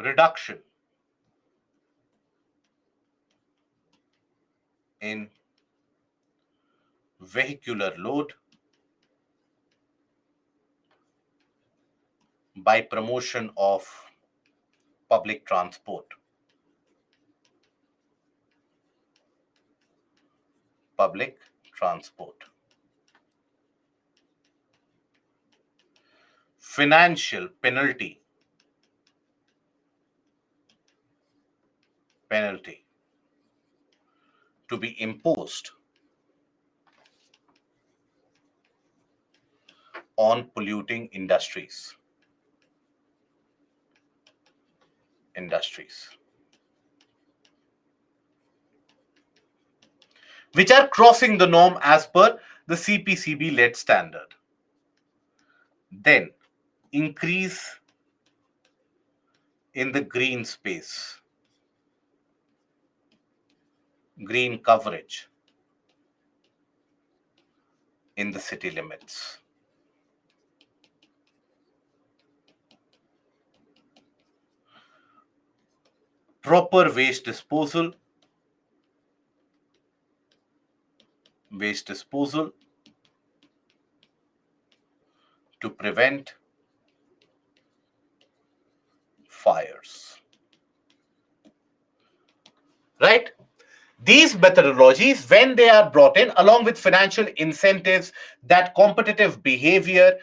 reduction in vehicular load by promotion of public transport. Public transport. Financial penalty to be imposed on polluting industries which are crossing the norm as per the CPCB lead standard. Then increase in the green space, green coverage in the city limits. Proper waste disposal to prevent fires. Right? These methodologies, when they are brought in along with financial incentives, that competitive behavior,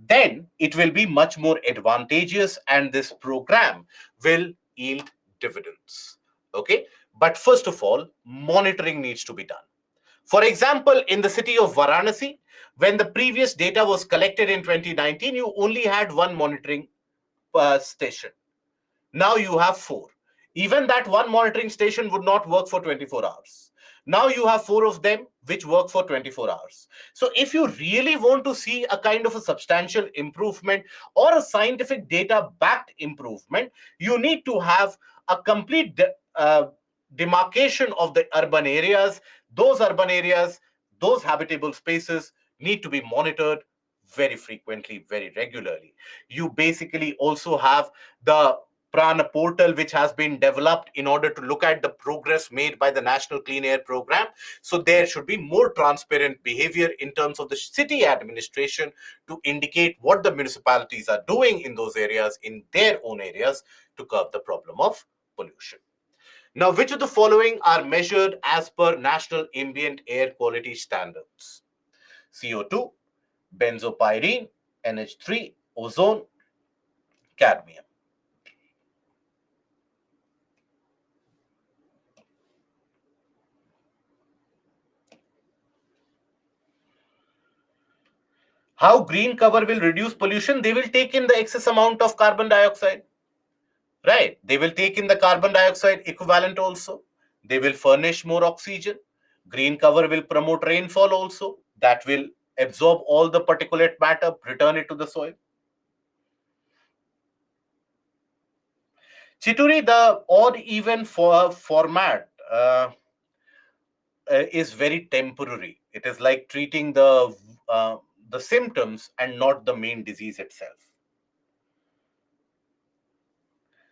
then it will be much more advantageous and this program will yield dividends. Okay, but first of all, monitoring needs to be done. For example, in the city of Varanasi, when the previous data was collected in 2019, you only had one monitoring station. Now you have four. Even that one monitoring station would not work for 24 hours. Now you have four of them which work for 24 hours. So if you really want to see a kind of a substantial improvement or a scientific data backed improvement, you need to have a complete demarcation of the urban areas. Those urban areas, those habitable spaces need to be monitored very frequently, very regularly. You basically also have the Prana portal, which has been developed in order to look at the progress made by the National Clean Air Program. So there should be more transparent behavior in terms of the city administration to indicate what the municipalities are doing in those areas, in their own areas, to curb the problem of pollution. Now, which of the following are measured as per National Ambient Air Quality Standards? CO2, benzopyrene, NH3, ozone, cadmium. How green cover will reduce pollution? They will take in the excess amount of carbon dioxide, right? They will take in the carbon dioxide equivalent also. They will furnish more oxygen. Green cover will promote rainfall also. That will absorb all the particulate matter, return it to the soil. Chituri, the odd even format is very temporary. It is like treating the symptoms and not the main disease itself.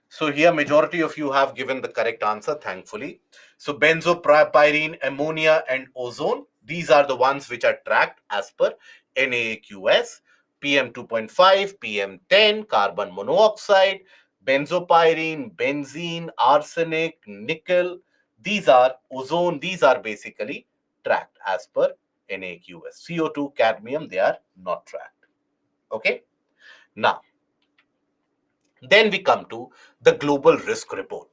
So here, majority of you have given the correct answer, thankfully. So benzopyrene, ammonia, and ozone, these are the ones which are tracked as per NAAQS. PM 2.5, PM 10, carbon monoxide, benzopyrene, benzene, arsenic, nickel, these are ozone, these are basically tracked as per NAQS. CO2, cadmium, they are not tracked. Okay. Now, then we come to the Global Risk Report.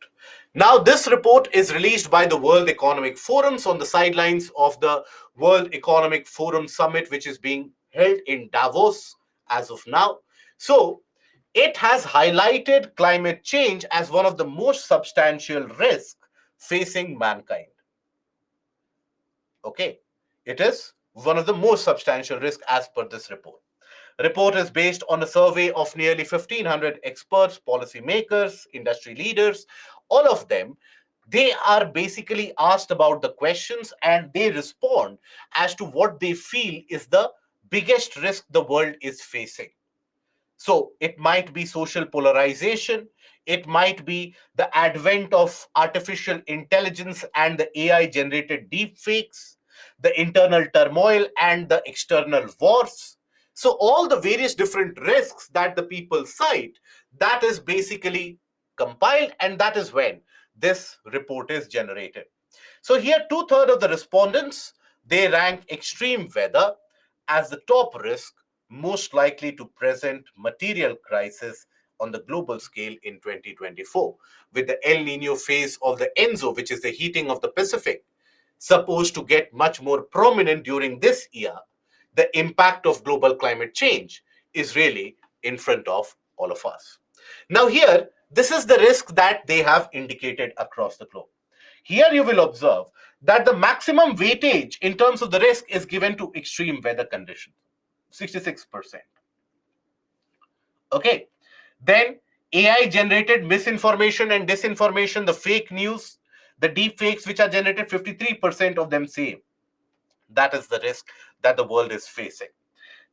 Now, this report is released by the World Economic Forums on the sidelines of the World Economic Forum Summit, which is being held in Davos as of now. So, it has highlighted climate change as one of the most substantial risks facing mankind. Okay, it is one of the most substantial risks as per this report. Report is based on a survey of nearly 1,500 experts, policymakers, industry leaders, all of them. They are basically asked about the questions and they respond as to what they feel is the biggest risk the world is facing. So it might be social polarization, it might be the advent of artificial intelligence and the AI generated deepfakes, the internal turmoil and the external wars. So all the various different risks that the people cite, that is basically compiled, and that is when this report is generated. So here, two-thirds of the respondents, they rank extreme weather as the top risk most likely to present material crisis on the global scale in 2024, with the El Nino phase of the ENSO, which is the heating of the Pacific, supposed to get much more prominent during this year. The impact of global climate change is really in front of all of us. Now, here, this is the risk that they have indicated across the globe. Here you will observe that the maximum weightage in terms of the risk is given to extreme weather conditions, 66%. Okay. Then AI generated misinformation and disinformation, the fake news, the deep fakes which are generated, 53% of them say that is the risk that the world is facing.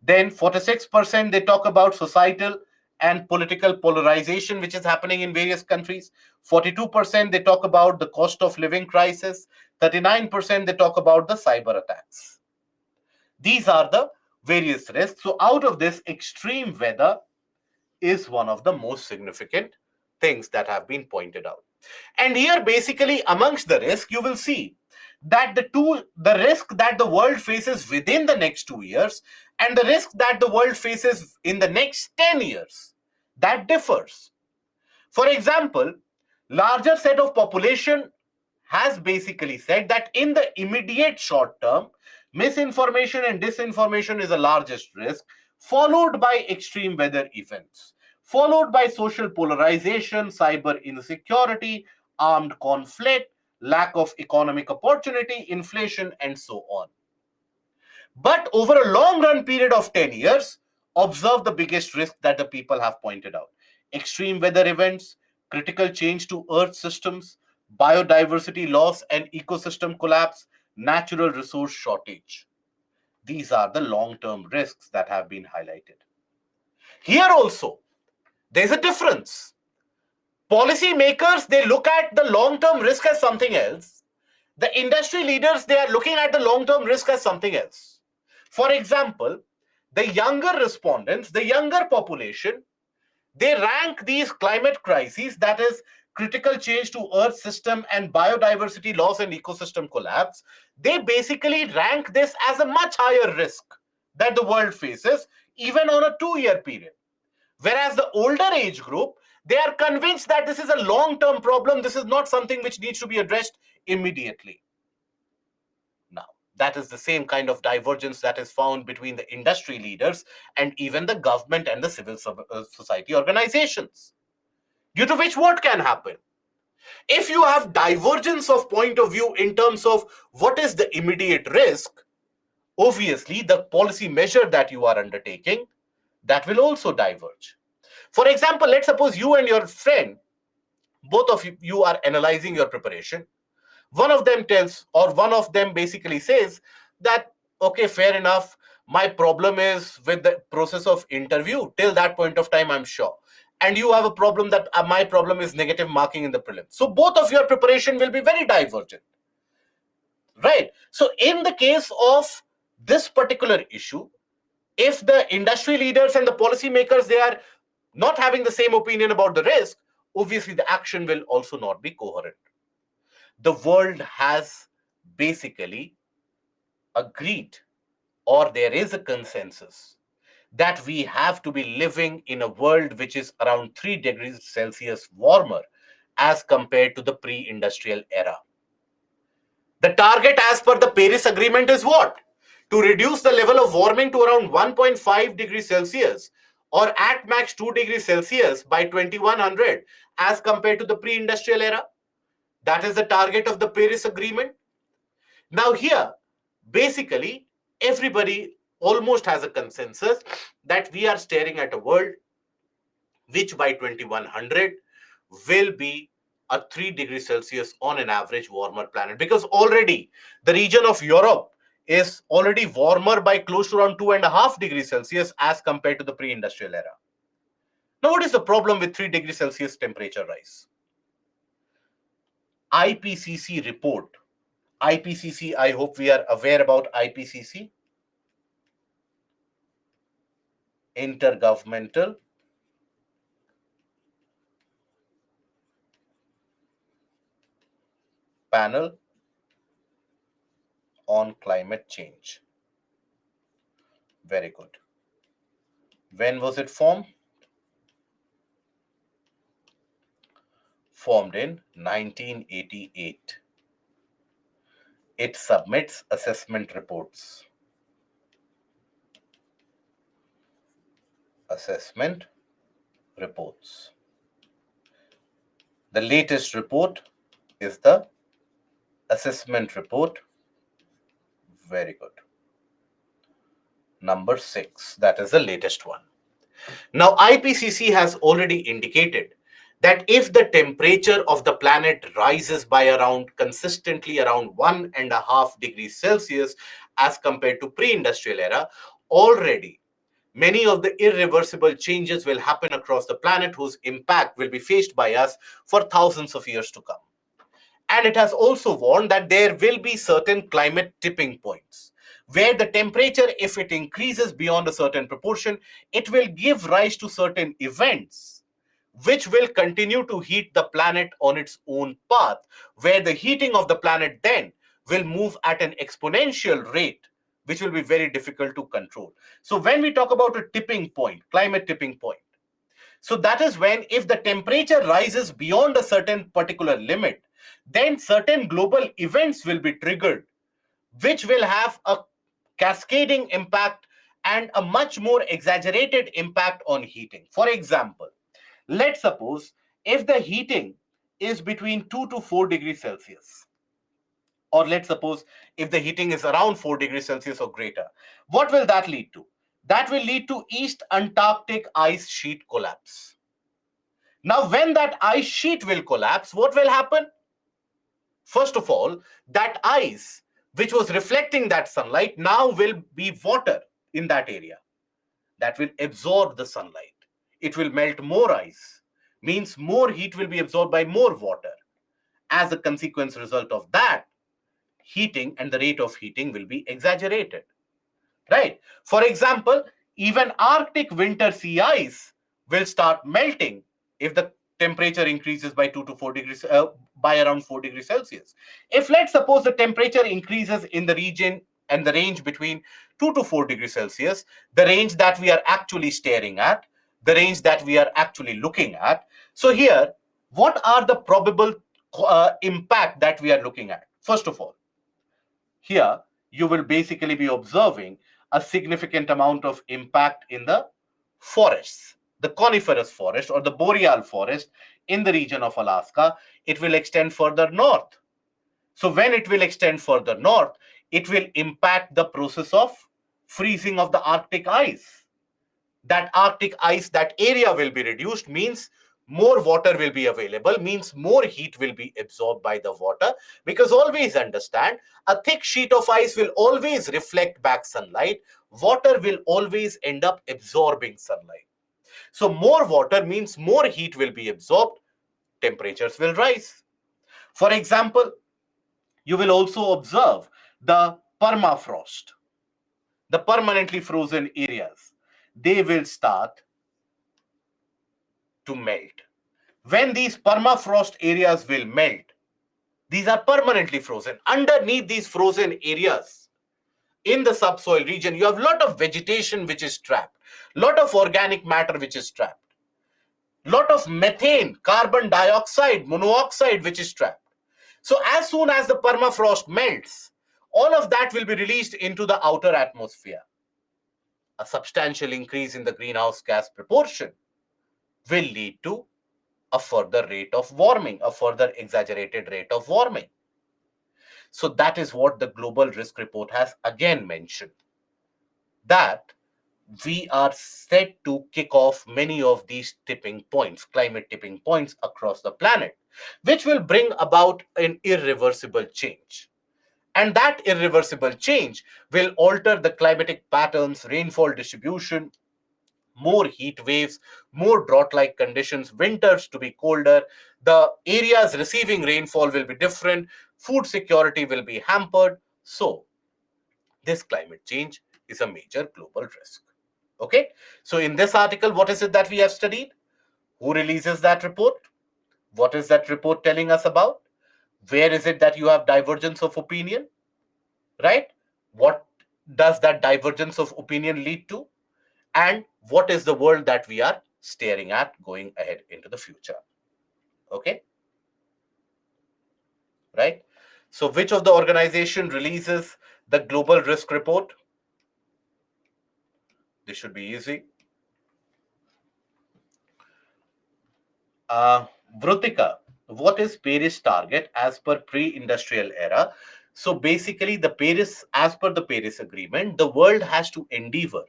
Then 46% they talk about societal and political polarization which is happening in various countries. 42% they talk about the cost of living crisis. 39% they talk about the cyber attacks. These are the various risks. So out of this, extreme weather is one of the most significant things that have been pointed out. And here, basically, amongst the risk, you will see that the risk that the world faces within the next 2 years and the risk that the world faces in the next 10 years, that differs. For example, larger set of population has basically said that in the immediate short term, misinformation and disinformation is the largest risk, followed by extreme weather events, followed by social polarization, cyber insecurity, armed conflict, lack of economic opportunity, inflation, and so on. But over a long run period of 10 years, observe the biggest risk that the people have pointed out: extreme weather events, critical change to Earth systems, biodiversity loss and ecosystem collapse, natural resource shortage. These are the long term risks that have been highlighted. Here also, there's a difference. Policymakers, they look at the long term risk as something else. The industry leaders, they are looking at the long term risk as something else. For example, the younger respondents, the younger population, they rank these climate crises, that is critical change to Earth system and biodiversity loss and ecosystem collapse, they basically rank this as a much higher risk that the world faces even on a 2-year period. Whereas the older age group, they are convinced that this is a long-term problem, this is not something which needs to be addressed immediately. Now, that is the same kind of divergence that is found between the industry leaders and even the government and the civil society organizations. Due to which, what can happen? If you have divergence of point of view in terms of what is the immediate risk, obviously the policy measure that you are undertaking, that will also diverge. For example, let's suppose you and your friend, both of you are analyzing your preparation. One of them tells, or one of them basically says that, okay, fair enough, my problem is with the process of interview. Till that point of time, I'm sure. And you have a problem that my problem is negative marking in the prelim. So both of your preparation will be very divergent, right? So in the case of this particular issue, if the industry leaders and the policymakers, they are not having the same opinion about the risk, obviously the action will also not be coherent. The world has basically agreed, or there is a consensus, that we have to be living in a world which is around 3 degrees Celsius warmer as compared to the pre-industrial era. The target as per the Paris Agreement is what? To reduce the level of warming to around 1.5 degrees Celsius or at max 2 degrees Celsius by 2100 as compared to the pre-industrial era. That is the target of the Paris Agreement. Now here, basically, everybody almost has a consensus that we are staring at a world which by 2100 will be a 3 degrees Celsius on an average warmer planet, because already the region of Europe is already warmer by close to around 2.5 degrees Celsius as compared to the pre-industrial era. Now, what is the problem with 3 degrees Celsius temperature rise? IPCC report. IPCC, I hope we are aware about IPCC. Intergovernmental Panel on Climate Change. Very good. When was it formed? Formed in 1988. It submits assessment reports. Assessment reports. The latest report is the assessment report. Very good. Number 6, that is the latest one. Now, IPCC has already indicated that if the temperature of the planet rises by consistently around 1.5 degrees Celsius as compared to pre-industrial era, already many of the irreversible changes will happen across the planet whose impact will be faced by us for thousands of years to come. And it has also warned that there will be certain climate tipping points where the temperature, if it increases beyond a certain proportion, it will give rise to certain events which will continue to heat the planet on its own path, where the heating of the planet then will move at an exponential rate, which will be very difficult to control. So when we talk about a tipping point, climate tipping point, so that is when, if the temperature rises beyond a certain particular limit, then certain global events will be triggered, which will have a cascading impact and a much more exaggerated impact on heating. For example, let's suppose if the heating is between 2 to 4 degrees Celsius, or let's suppose if the heating is around 4 degrees Celsius or greater, what will that lead to? That will lead to East Antarctic ice sheet collapse. Now, when that ice sheet will collapse, what will happen? First of all, that ice, which was reflecting that sunlight, now will be water in that area. That will absorb the sunlight. It will melt more ice, means more heat will be absorbed by more water. As a consequence result of that, heating and the rate of heating will be exaggerated. Right? For example, even Arctic winter sea ice will start melting if the temperature increases by 2 to 4 degrees, by around 4 degrees Celsius. If let's suppose the temperature increases in the region and the range between 2 to 4 degrees Celsius, the range that we are actually staring at, the range that we are actually looking at. So here, what are the probable impact that we are looking at? First of all, here you will basically be observing a significant amount of impact in the forests, the coniferous forest or the boreal forest in the region of Alaska. It will extend further north. So when it will extend further north, it will impact the process of freezing of the Arctic ice. That Arctic ice, that area will be reduced, means more water will be available, means more heat will be absorbed by the water, because always understand, a thick sheet of ice will always reflect back sunlight. Water will always end up absorbing sunlight. So more water means more heat will be absorbed, temperatures will rise. For example, you will also observe the permafrost, the permanently frozen areas. They will start to melt. when these permafrost areas will melt, these are permanently frozen. Underneath these frozen areas, in the subsoil region, you have a lot of vegetation which is trapped, lot of organic matter which is trapped, lot of methane, carbon dioxide, monoxide which is trapped. So as soon as the permafrost melts, all of that will be released into the outer atmosphere. A substantial increase in the greenhouse gas proportion will lead to a further rate of warming, a further exaggerated rate of warming. So that is what the Global Risk Report has again mentioned, that we are set to kick off many of these tipping points, climate tipping points across the planet, which will bring about an irreversible change. And that irreversible change will alter the climatic patterns, rainfall distribution, more heat waves, more drought like conditions, winters to be colder, the areas receiving rainfall will be different, food security will be hampered. So, this climate change is a major global risk. Okay, so in this article, what is it that we have studied? Who releases that report? What is that report telling us about? Where is it that you have divergence of opinion? Right? What does that divergence of opinion lead to? And what is the world that we are staring at going ahead into the future? Okay, right? So, which of the organization releases the global risk report? This should be easy. Uh, Vrutika, what is Paris target as per pre-industrial era? So basically, as per the Paris Agreement, the world has to endeavor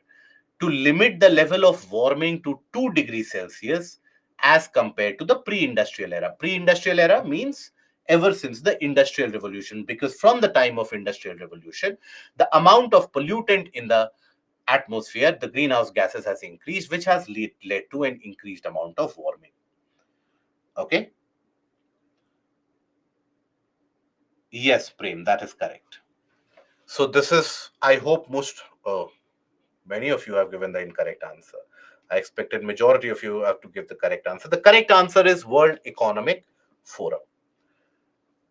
to limit the level of warming to 2 degrees Celsius as compared to the pre-industrial era. Pre-industrial era means ever since the Industrial Revolution, because from the time of Industrial Revolution, the amount of pollutant in the atmosphere, the greenhouse gases has increased, which has led to an increased amount of warming. Okay. Yes, Prem, that is correct. So this is, I hope many of you have given the incorrect answer. I expected majority of you have to give the correct answer. The correct answer is World Economic Forum.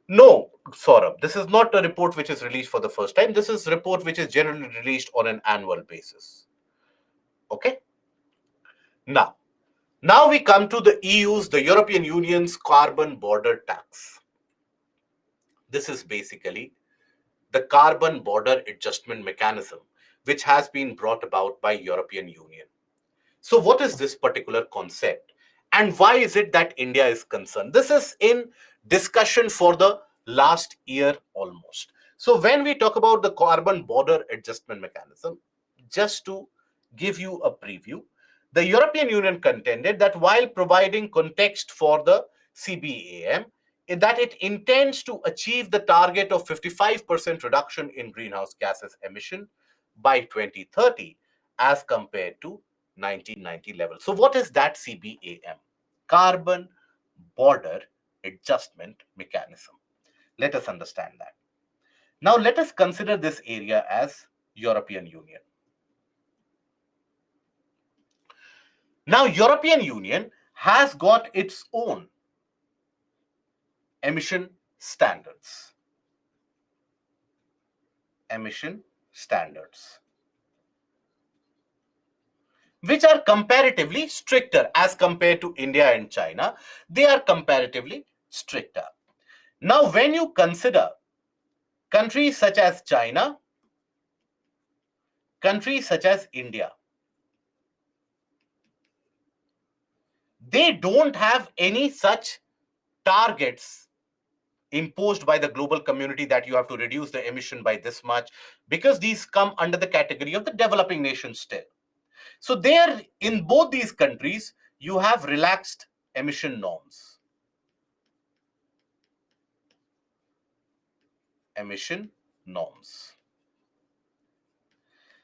No, Saurabh, this is not a report which is released for the first time. This is a report which is generally released on an annual basis. Okay? Now, now we come to the European Union's carbon border tax. This is basically the carbon border adjustment mechanism, which has been brought about by European Union. So what is this particular concept and why is it that India is concerned? This is in discussion for the last year almost. So when we talk about the carbon border adjustment mechanism, just to give you a preview, the European Union contended that while providing context for the CBAM, that it intends to achieve the target of 55% reduction in greenhouse gases emission by 2030 as compared to 1990 level. So what is that CBAM? Carbon Border Adjustment Mechanism. Let us understand that. Now let us consider this area as European Union. Now European Union has got its own emission standards. Emission standards, which are comparatively stricter as compared to India and China. They are comparatively stricter. Now, when you consider countries such as China, countries such as India, they don't have any such targets imposed by the global community that you have to reduce the emission by this much, because these come under the category of the developing nations still. So there, in both these countries, you have relaxed emission norms. Emission norms.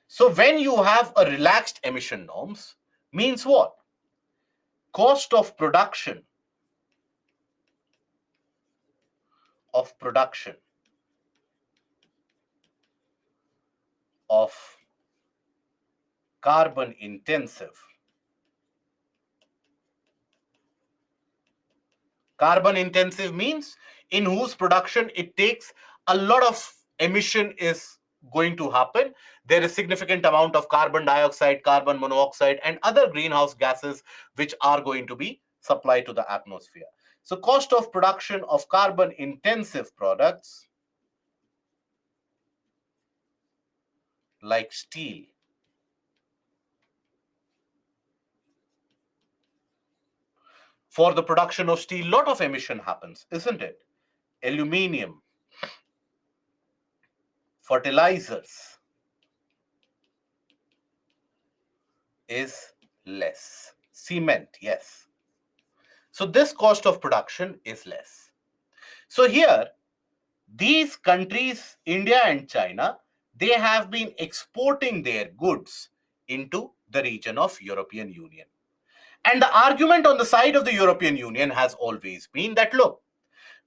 So when you have a relaxed emission norms, means what? Cost of production of carbon intensive Carbon intensive means in whose production it takes a lot of emission is going to happen. There is significant amount of carbon dioxide, carbon monoxide, and other greenhouse gases which are going to be supplied to the atmosphere. So cost of production of carbon intensive products like steel, for the production of steel, lot of emission happens, isn't it? Aluminium, fertilizers is less. Cement, yes. So this cost of production is less. So here, these countries, India and China, they have been exporting their goods into the region of European Union. And the argument on the side of the European Union has always been that, look,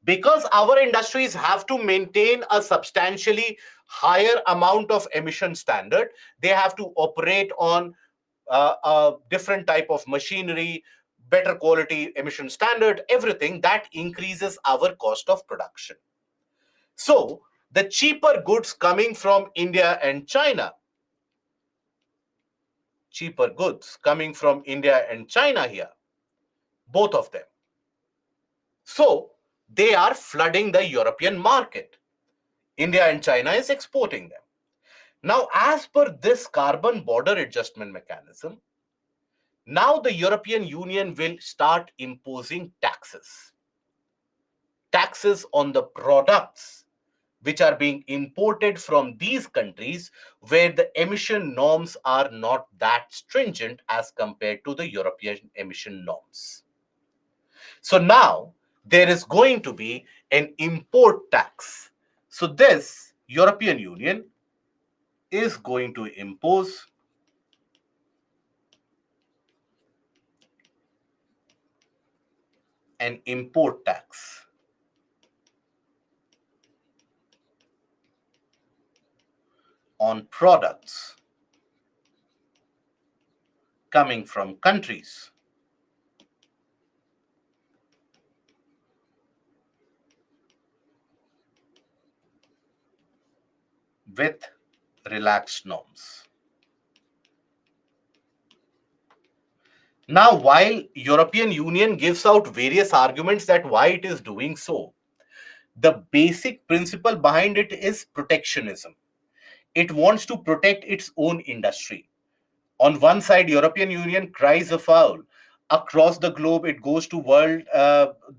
because our industries have to maintain a substantially higher amount of emission standard, they have to operate on a different type of machinery, better quality emission standard, everything that increases our cost of production. So the cheaper goods coming from India and China, cheaper goods coming from India and China here, both of them. So they are flooding the European market. India and China is exporting them. Now, as per this carbon border adjustment mechanism, now the European Union will start imposing taxes. Taxes on the products which are being imported from these countries where the emission norms are not that stringent as compared to the European emission norms. So now there is going to be an import tax. So this European Union is going to impose an import tax on products coming from countries with relaxed norms. Now, while European Union gives out various arguments that why it is doing so, the basic principle behind it is protectionism. It wants to protect its own industry. On one side, European Union cries a foul. Across the globe, it goes to World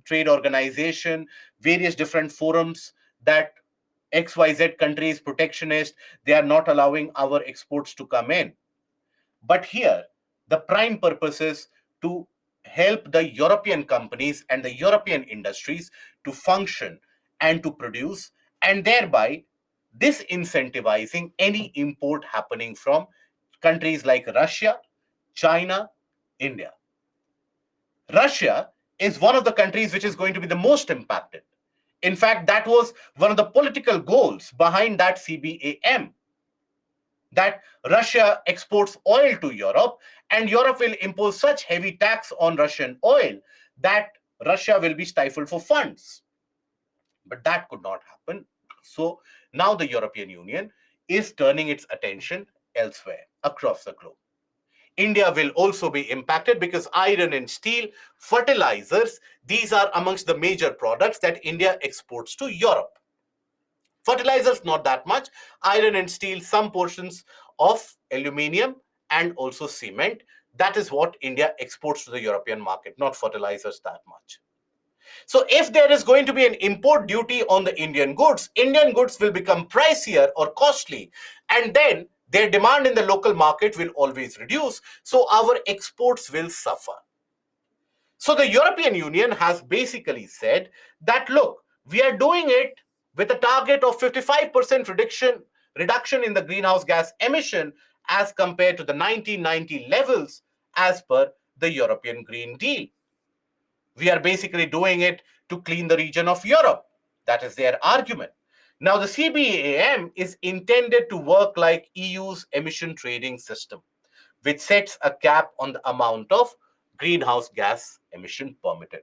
Trade Organization, various different forums that XYZ country is protectionist. They are not allowing our exports to come in. But here, the prime purpose is to help the European companies and the European industries to function and to produce, and thereby disincentivizing any import happening from countries like Russia, China, India. Russia is one of the countries which is going to be the most impacted. In fact, that was one of the political goals behind that CBAM, that Russia exports oil to Europe and Europe will impose such heavy tax on Russian oil that Russia will be stifled for funds. But that could not happen. So now the European Union is turning its attention elsewhere across the globe. India will also be impacted because iron and steel, fertilizers, these are amongst the major products that India exports to Europe. Fertilizers, not that much. Iron and steel, some portions of aluminium and also cement. That is what India exports to the European market, not fertilizers that much. So if there is going to be an import duty on the Indian goods will become pricier or costly. And then their demand in the local market will always reduce. So our exports will suffer. So the European Union has basically said that, look, we are doing it with a target of 55% reduction in the greenhouse gas emission as compared to the 1990 levels as per the European Green Deal. We are basically doing it to clean the region of Europe. That is their argument. Now, the CBAM is intended to work like EU's emission trading system, which sets a cap on the amount of greenhouse gas emission permitted.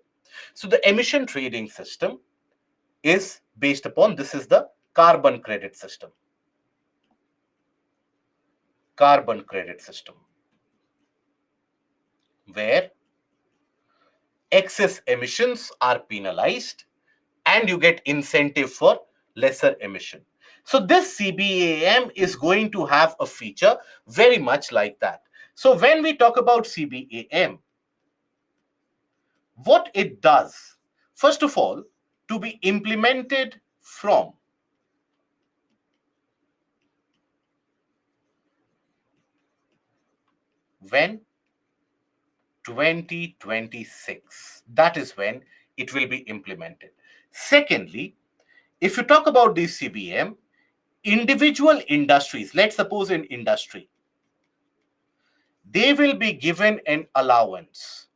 So the emission trading system is based upon, this is the carbon credit system. Carbon credit system, where excess emissions are penalized and you get incentive for lesser emission. So this CBAM is going to have a feature very much like that. So when we talk about CBAM, what it does, first of all, to be implemented from when 2026. That is when it will be implemented. Secondly, if you talk about the CBM, individual industries, let's suppose in industry, they will be given an allowance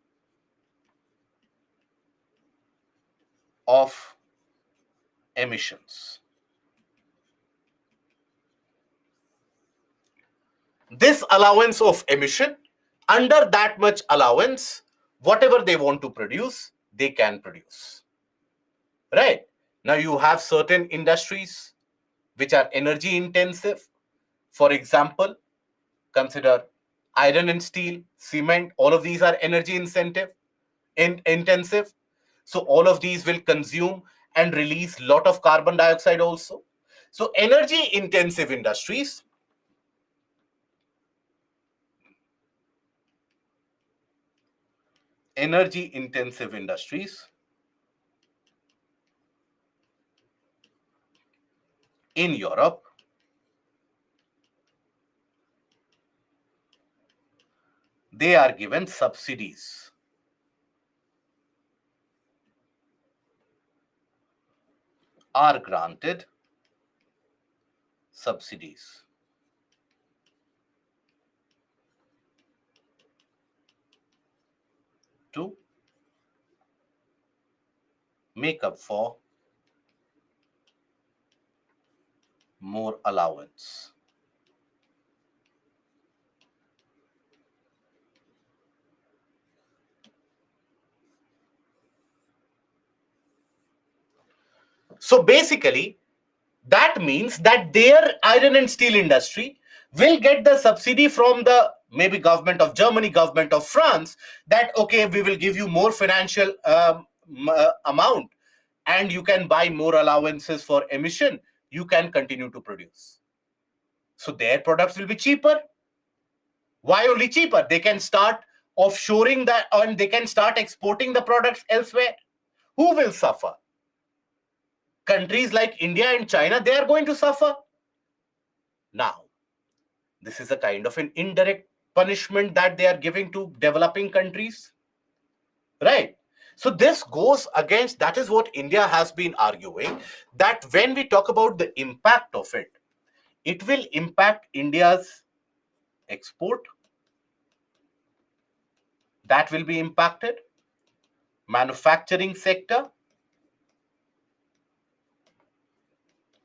of emissions. This allowance of emission, under that much allowance, whatever they want to produce, they can produce. Right? Now you have certain industries which are energy intensive. For example, consider iron and steel, cement, all of these are energy intensive. So all of these will consume and release lot of carbon dioxide also. So energy intensive industries in Europe, they are given subsidies. Are granted subsidies to make up for more allowance. So basically, that means that their iron and steel industry will get the subsidy from the maybe government of Germany, government of France, that okay, we will give you more financial amount and you can buy more allowances for emission, you can continue to produce. So their products will be cheaper. Why only cheaper? They can start offshoring that and they can start exporting the products elsewhere. Who will suffer? Countries like India and China, they are going to suffer. Now, this is a kind of an indirect punishment that they are giving to developing countries, right? So this goes against, that is what India has been arguing, that when we talk about the impact of it, it will impact India's export, that will be impacted, manufacturing sector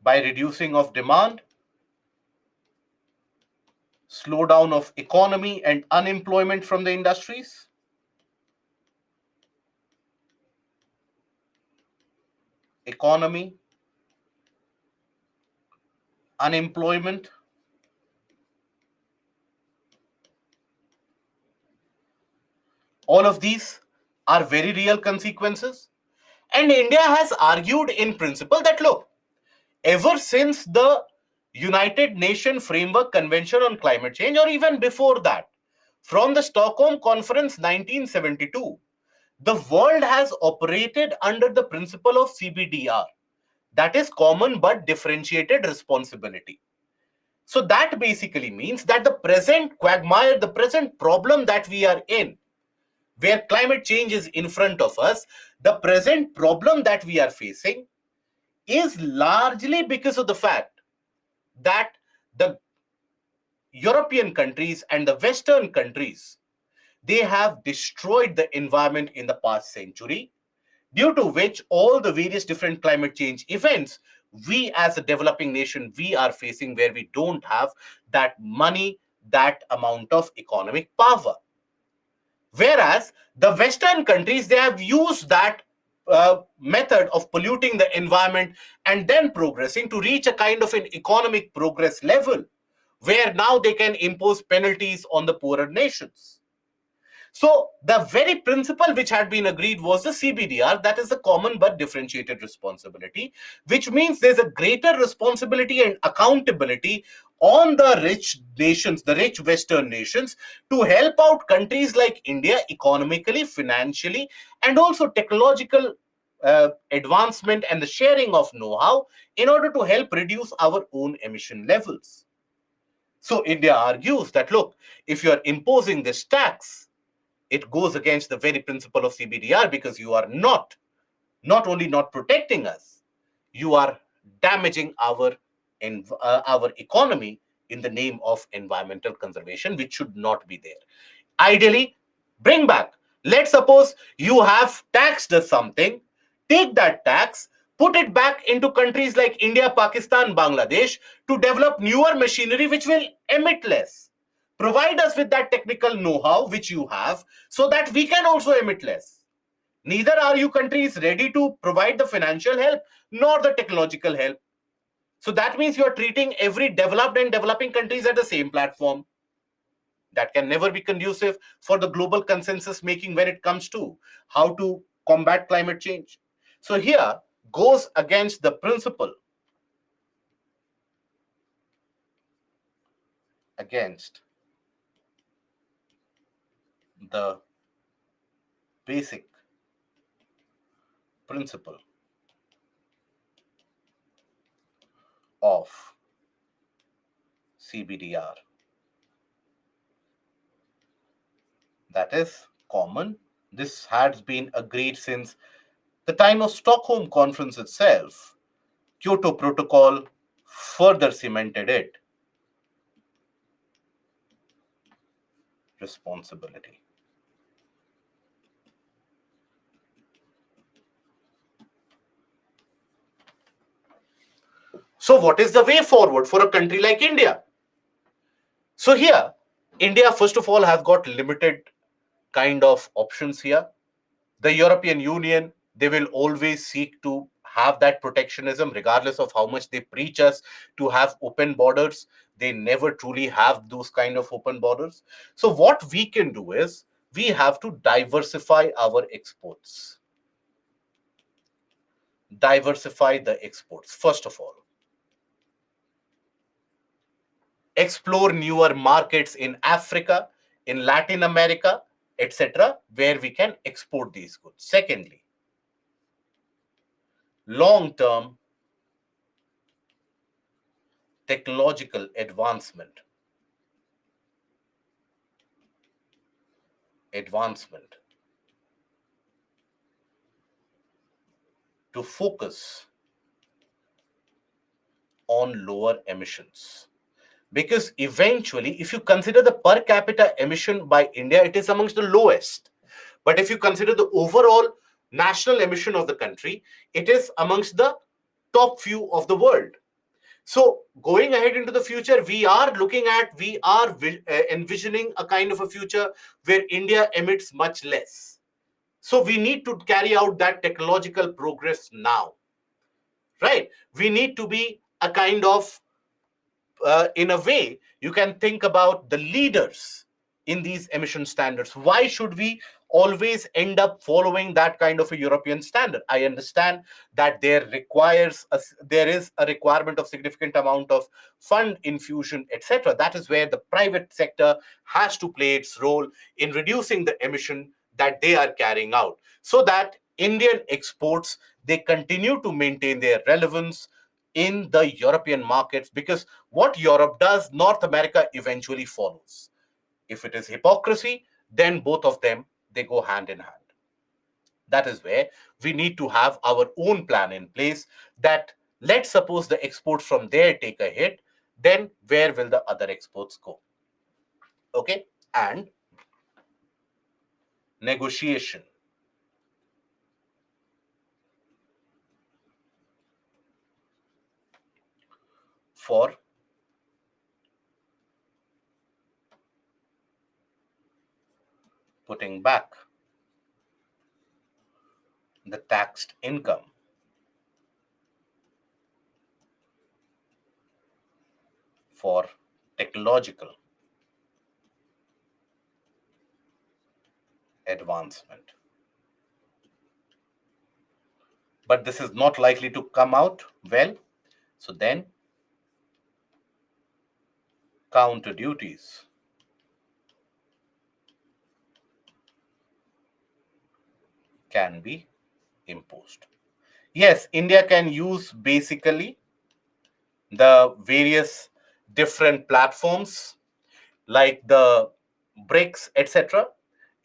by reducing of demand, slowdown of economy and unemployment from the industries, economy, unemployment, all of these are very real consequences. And India has argued in principle that look, ever since the United Nations Framework Convention on Climate Change, or even before that, from the Stockholm Conference 1972, the world has operated under the principle of CBDR, that is common but differentiated responsibility. So that basically means that the present quagmire, the present problem that we are in, where climate change is in front of us, the present problem that we are facing is largely because of the fact that the European countries and the Western countries, they have destroyed the environment in the past century, due to which all the various different climate change events we as a developing nation, we are facing, where we don't have that money, that amount of economic power. Whereas the Western countries, they have used that method of polluting the environment and then progressing to reach a kind of an economic progress level where now they can impose penalties on the poorer nations. So the very principle which had been agreed was the CBDR, that is the common but differentiated responsibility, which means there's a greater responsibility and accountability on the rich nations, the rich Western nations, to help out countries like India economically, financially, and also technological advancement and the sharing of know-how in order to help reduce our own emission levels. So India argues that, look, if you are imposing this tax, it goes against the very principle of CBDR, because you are not only not protecting us, you are damaging our economy in the name of environmental conservation, which should not be there. Ideally, bring back. Let's suppose you have taxed us something, take that tax, put it back into countries like India, Pakistan, Bangladesh to develop newer machinery which will emit less. Provide us with that technical know-how which you have so that we can also emit less. Neither are you countries ready to provide the financial help nor the technological help. So that means you are treating every developed and developing countries at the same platform. That can never be conducive for the global consensus making when it comes to how to combat climate change. So here goes against the principle, against the basic principle of CBDR. That is common. This has been agreed since the time of Stockholm Conference itself. Kyoto Protocol further cemented it. Responsibility. So, what is the way forward for a country like India? So, here, India, first of all, has got limited kind of options here. The European Union, they will always seek to have that protectionism, regardless of how much they preach us to have open borders. They never truly have those kind of open borders. So, what we can do is we have to diversify our exports. Diversify the exports, first of all. Explore newer markets in Africa, in Latin America, etc., where we can export these goods. Secondly, long term technological advancement to focus on lower emissions. Because eventually, if you consider the per capita emission by India, it is amongst the lowest. But if you consider the overall national emission of the country, it is amongst the top few of the world. So going ahead into the future, we are envisioning a kind of a future where India emits much less. So we need to carry out that technological progress now, right? We need to be a kind of, in a way, you can think about the leaders in these emission standards. Why should we always end up following that kind of a European standard? I understand that there is a requirement of significant amount of fund infusion, etc. That is where the private sector has to play its role in reducing the emission that they are carrying out, so that Indian exports, they continue to maintain their relevance in the European markets, because what Europe does, North America eventually follows. If it is hypocrisy, then both of them, they go hand in hand. That is where we need to have our own plan in place, that let's suppose the exports from there take a hit, then where will the other exports go? Okay. And negotiation for putting back the taxed income for technological advancement. But this is not likely to come out well. So then counter duties can be imposed. Yes, India can use basically the various different platforms like the BRICS, etc.,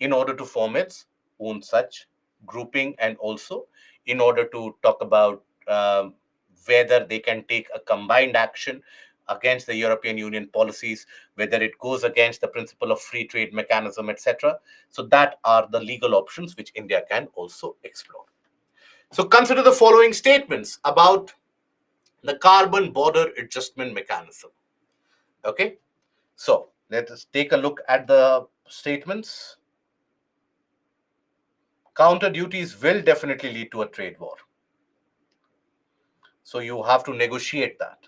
in order to form its own such grouping, and also in order to talk about whether they can take a combined action against the European Union policies, whether it goes against the principle of free trade mechanism, etc. So that are the legal options which India can also explore. So consider the following statements about the carbon border adjustment mechanism. Okay, so let us take a look at the statements. Counter duties will definitely lead to a trade war. So you have to negotiate that.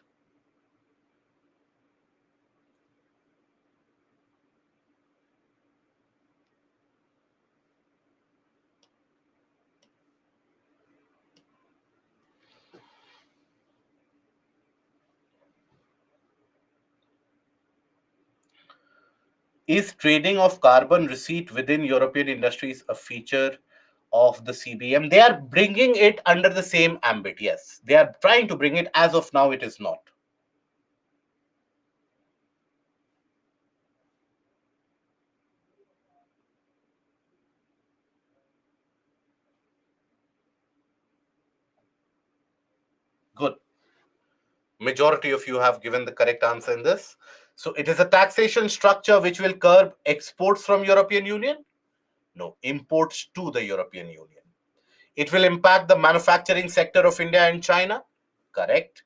Is trading of carbon receipt within European industries a feature of the CBM? They are bringing it under the same ambit. Yes, they are trying to bring it. As of now, it is not. Good. Majority of you have given the correct answer in this. So it is a taxation structure which will curb exports from European Union. No, imports to the European Union. It will impact the manufacturing sector of India and China. Correct.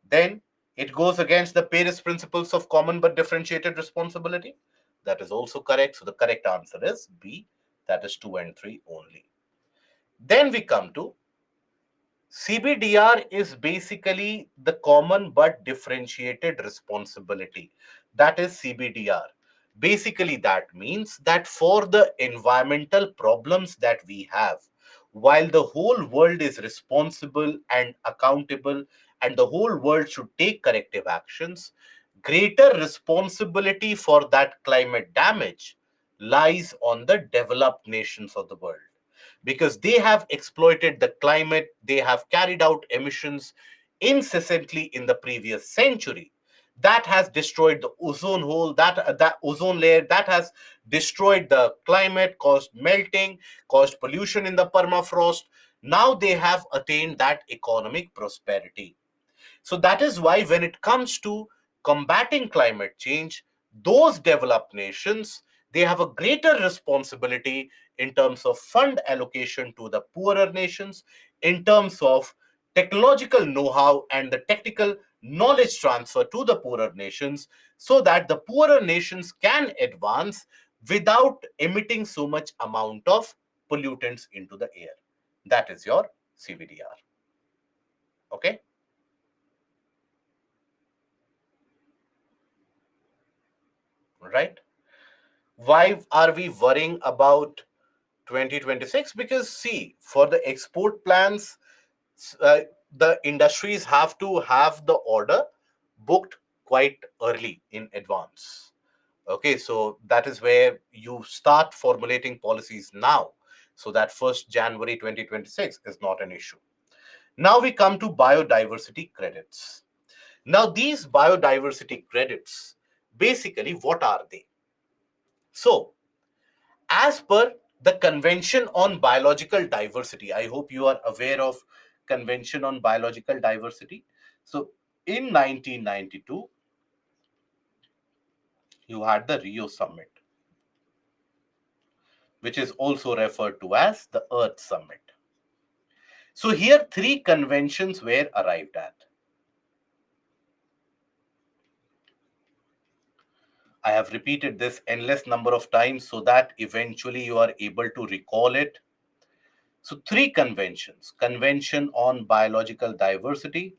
Then it goes against the Paris principles of common but differentiated responsibility. That is also correct. So the correct answer is B. That is 2 and 3 only. Then we come to CBDR is basically the common but differentiated responsibility. That is CBDR. Basically, that means that for the environmental problems that we have, while the whole world is responsible and accountable, and the whole world should take corrective actions, greater responsibility for that climate damage lies on the developed nations of the world, because they have exploited the climate, they have carried out emissions incessantly in the previous century. That has destroyed the ozone hole, that ozone layer, that has destroyed the climate, caused melting, caused pollution in the permafrost. Now they have attained that economic prosperity. So that is why when it comes to combating climate change, those developed nations, they have a greater responsibility in terms of fund allocation to the poorer nations, in terms of technological know-how and the technical knowledge transfer to the poorer nations, so that the poorer nations can advance without emitting so much amount of pollutants into the air. That is your CBDR. Okay. Right. Why are we worrying about 2026? Because see, for the export plans, uh, the industries have to have the order booked quite early in advance. Okay, so that is where you start formulating policies now, so that 1st January 2026 is not an issue. Now we come to biodiversity credits. Now these biodiversity credits, basically what are they? So as per the Convention on Biological Diversity, I hope you are aware of Convention on Biological Diversity. So in 1992, you had the Rio Summit, which is also referred to as the Earth Summit. So here three conventions were arrived at. I have repeated this endless number of times so that eventually you are able to recall it. So, three conventions: Convention on Biological Diversity,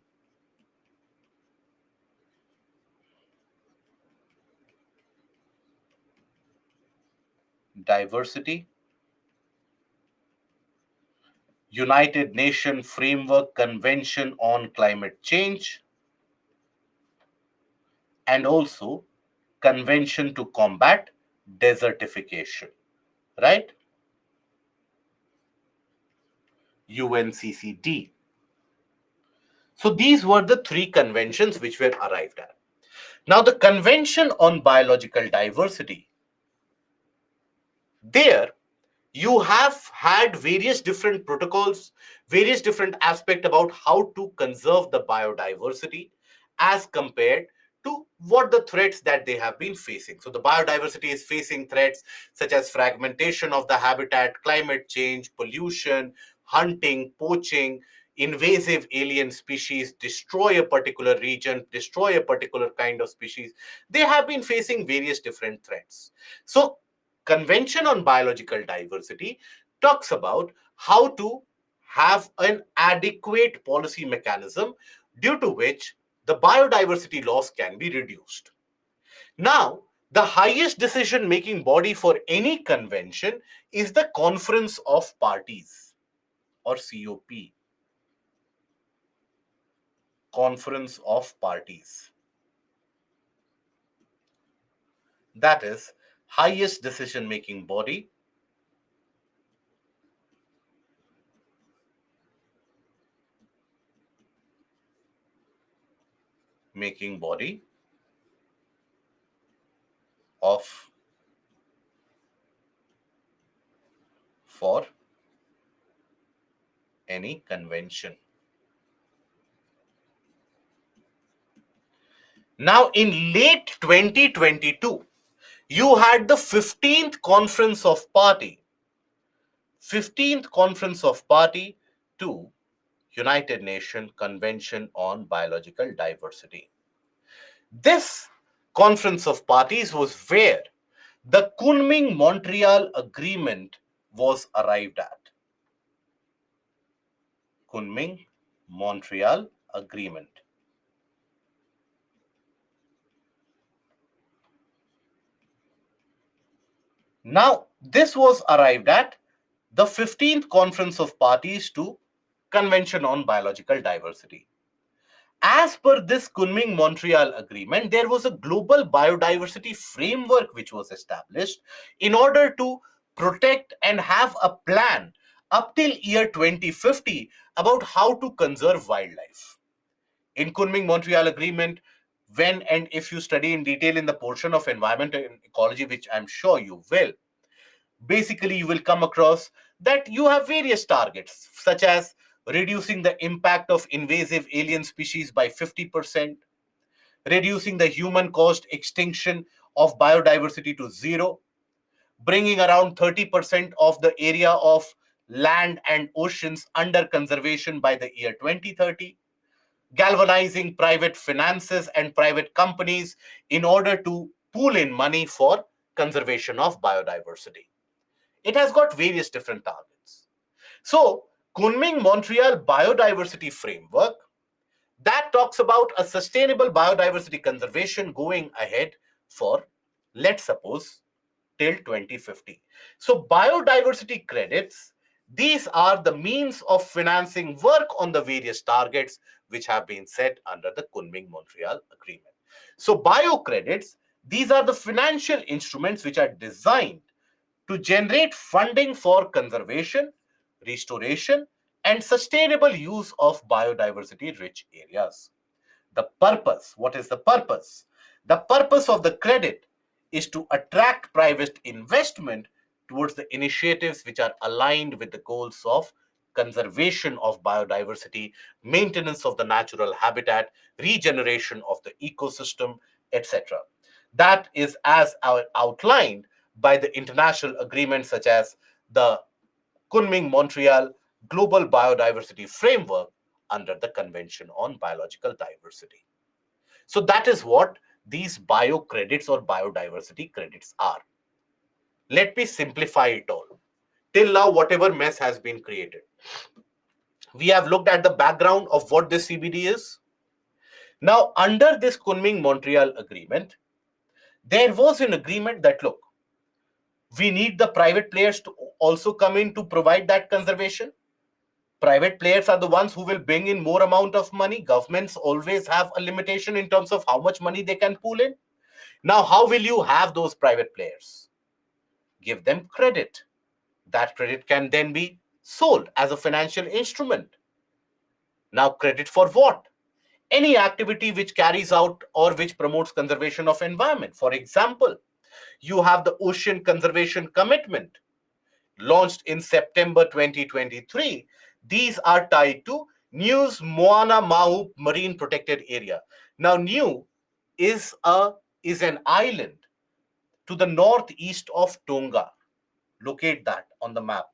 United Nations Framework Convention on Climate Change, and also Convention to Combat Desertification, right? UNCCD. So these were the three conventions which were arrived at. Now, the Convention on Biological Diversity, there you have had various different protocols, various different aspects about how to conserve the biodiversity as compared to what the threats that they have been facing. So the biodiversity is facing threats such as fragmentation of the habitat, climate change, pollution, hunting, poaching, invasive alien species, destroy a particular region, destroy a particular kind of species. They have been facing various different threats. So Convention on Biological Diversity talks about how to have an adequate policy mechanism due to which the biodiversity loss can be reduced. Now, the highest decision making body for any convention is the Conference of Parties, or COP, Conference of Parties. That is highest decision making body of for any convention. Now, in late 2022, you had the 15th Conference of Party, 15th Conference of Party to United Nations Convention on Biological Diversity. This Conference of Parties was where the Kunming-Montreal Agreement was arrived at. Kunming-Montreal Agreement. Now, this was arrived at the 15th Conference of Parties to Convention on Biological Diversity. As per this Kunming-Montreal Agreement, there was a global biodiversity framework which was established in order to protect and have a plan up till year 2050 about how to conserve wildlife. In Kunming-Montreal Agreement, when and if you study in detail in the portion of environment and ecology, which I'm sure you will, basically you will come across that you have various targets such as reducing the impact of invasive alien species by 50%, reducing the human caused extinction of biodiversity to zero, bringing around 30% of the area of land and oceans under conservation by the year 2030, galvanizing private finances and private companies in order to pool in money for conservation of biodiversity. It has got various different targets. So, Kunming-Montreal Biodiversity Framework, that talks about a sustainable biodiversity conservation going ahead for, let's suppose, till 2050. So, biodiversity credits, these are the means of financing work on the various targets which have been set under the Kunming-Montreal Agreement. So, bio credits, these are the financial instruments which are designed to generate funding for conservation, restoration, and sustainable use of biodiversity rich areas. The purpose, what is the purpose? The purpose of the credit is to attract private investment towards the initiatives which are aligned with the goals of conservation of biodiversity, maintenance of the natural habitat, regeneration of the ecosystem, etc. That is as outlined by the international agreements such as the Kunming-Montreal Global Biodiversity Framework under the Convention on Biological Diversity. So that is what these bio credits or biodiversity credits are. Let me simplify it all. Till now, whatever mess has been created, we have looked at the background of what this CBD is. Now, under this Kunming-Montreal agreement, there was an agreement that, look, we need the private players to also come in to provide that conservation. Private players are the ones who will bring in more amount of money. Governments always have a limitation in terms of how much money they can pool in. Now, how will you have those private players? Give them credit. That credit can then be sold as a financial instrument. Now, credit for what? Any activity which carries out or which promotes conservation of environment. For example, you have the Ocean Conservation Commitment launched in September 2023. These are tied to Niu's Moana Mahu Marine Protected Area. Now, Niu is an island to the northeast of Tonga. Locate that on the map.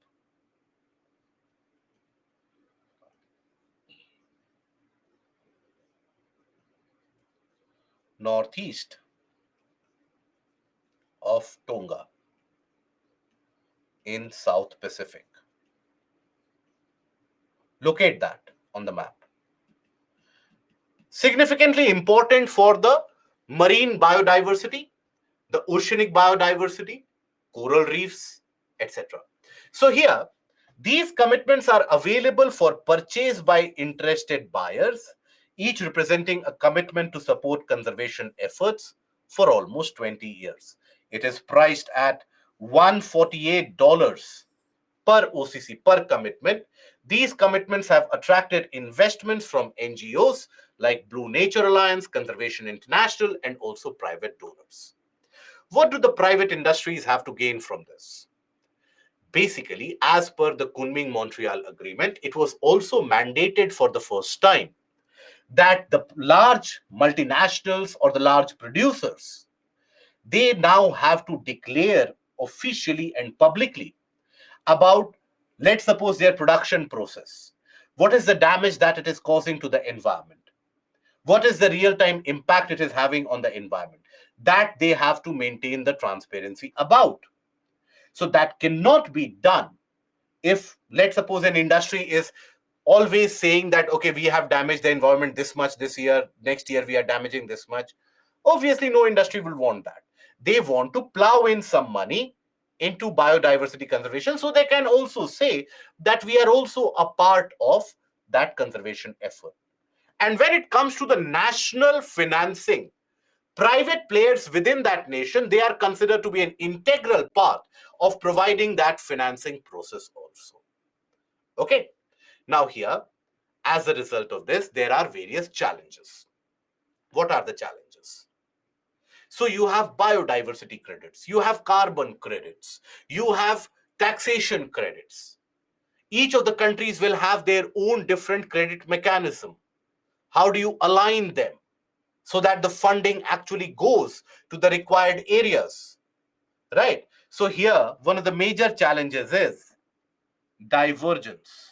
Northeast of Tonga in South Pacific. Locate that on the map. Significantly important for the marine biodiversity, the oceanic biodiversity, coral reefs, etc. So here, these commitments are available for purchase by interested buyers, each representing a commitment to support conservation efforts for almost 20 years. It is priced at $148 per OCC per commitment. These commitments have attracted investments from NGOs like Blue Nature Alliance, Conservation International, and also private donors. What do the private industries have to gain from this? Basically, as per the Kunming-Montreal Agreement, it was also mandated for the first time that the large multinationals or the large producers, they now have to declare officially and publicly about, let's suppose, their production process. What is the damage that it is causing to the environment? What is the real-time impact it is having on the environment? That they have to maintain the transparency about. So that cannot be done if, let's suppose, an industry is always saying that, okay, we have damaged the environment this much this year, next year we are damaging this much. Obviously, no industry will want that. They want to plow in some money into biodiversity conservation so they can also say that we are also a part of that conservation effort. And when it comes to the national financing, private players within that nation, they are considered to be an integral part of providing that financing process also. Okay. Now here, as a result of this, there are various challenges. What are the challenges? So you have biodiversity credits, you have carbon credits, you have taxation credits. Each of the countries will have their own different credit mechanism. How do you align them so that the funding actually goes to the required areas? Right? So here, one of the major challenges is divergence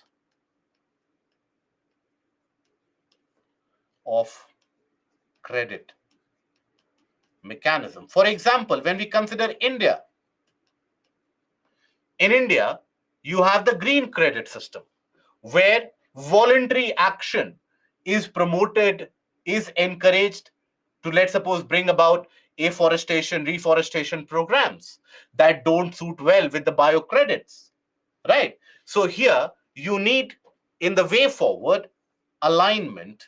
of credit mechanism. For example, when we consider India, in India, you have the green credit system where voluntary action is promoted, is encouraged to, let's suppose, bring about afforestation, reforestation programs that don't suit well with the bio credits, right? So here you need, in the way forward, alignment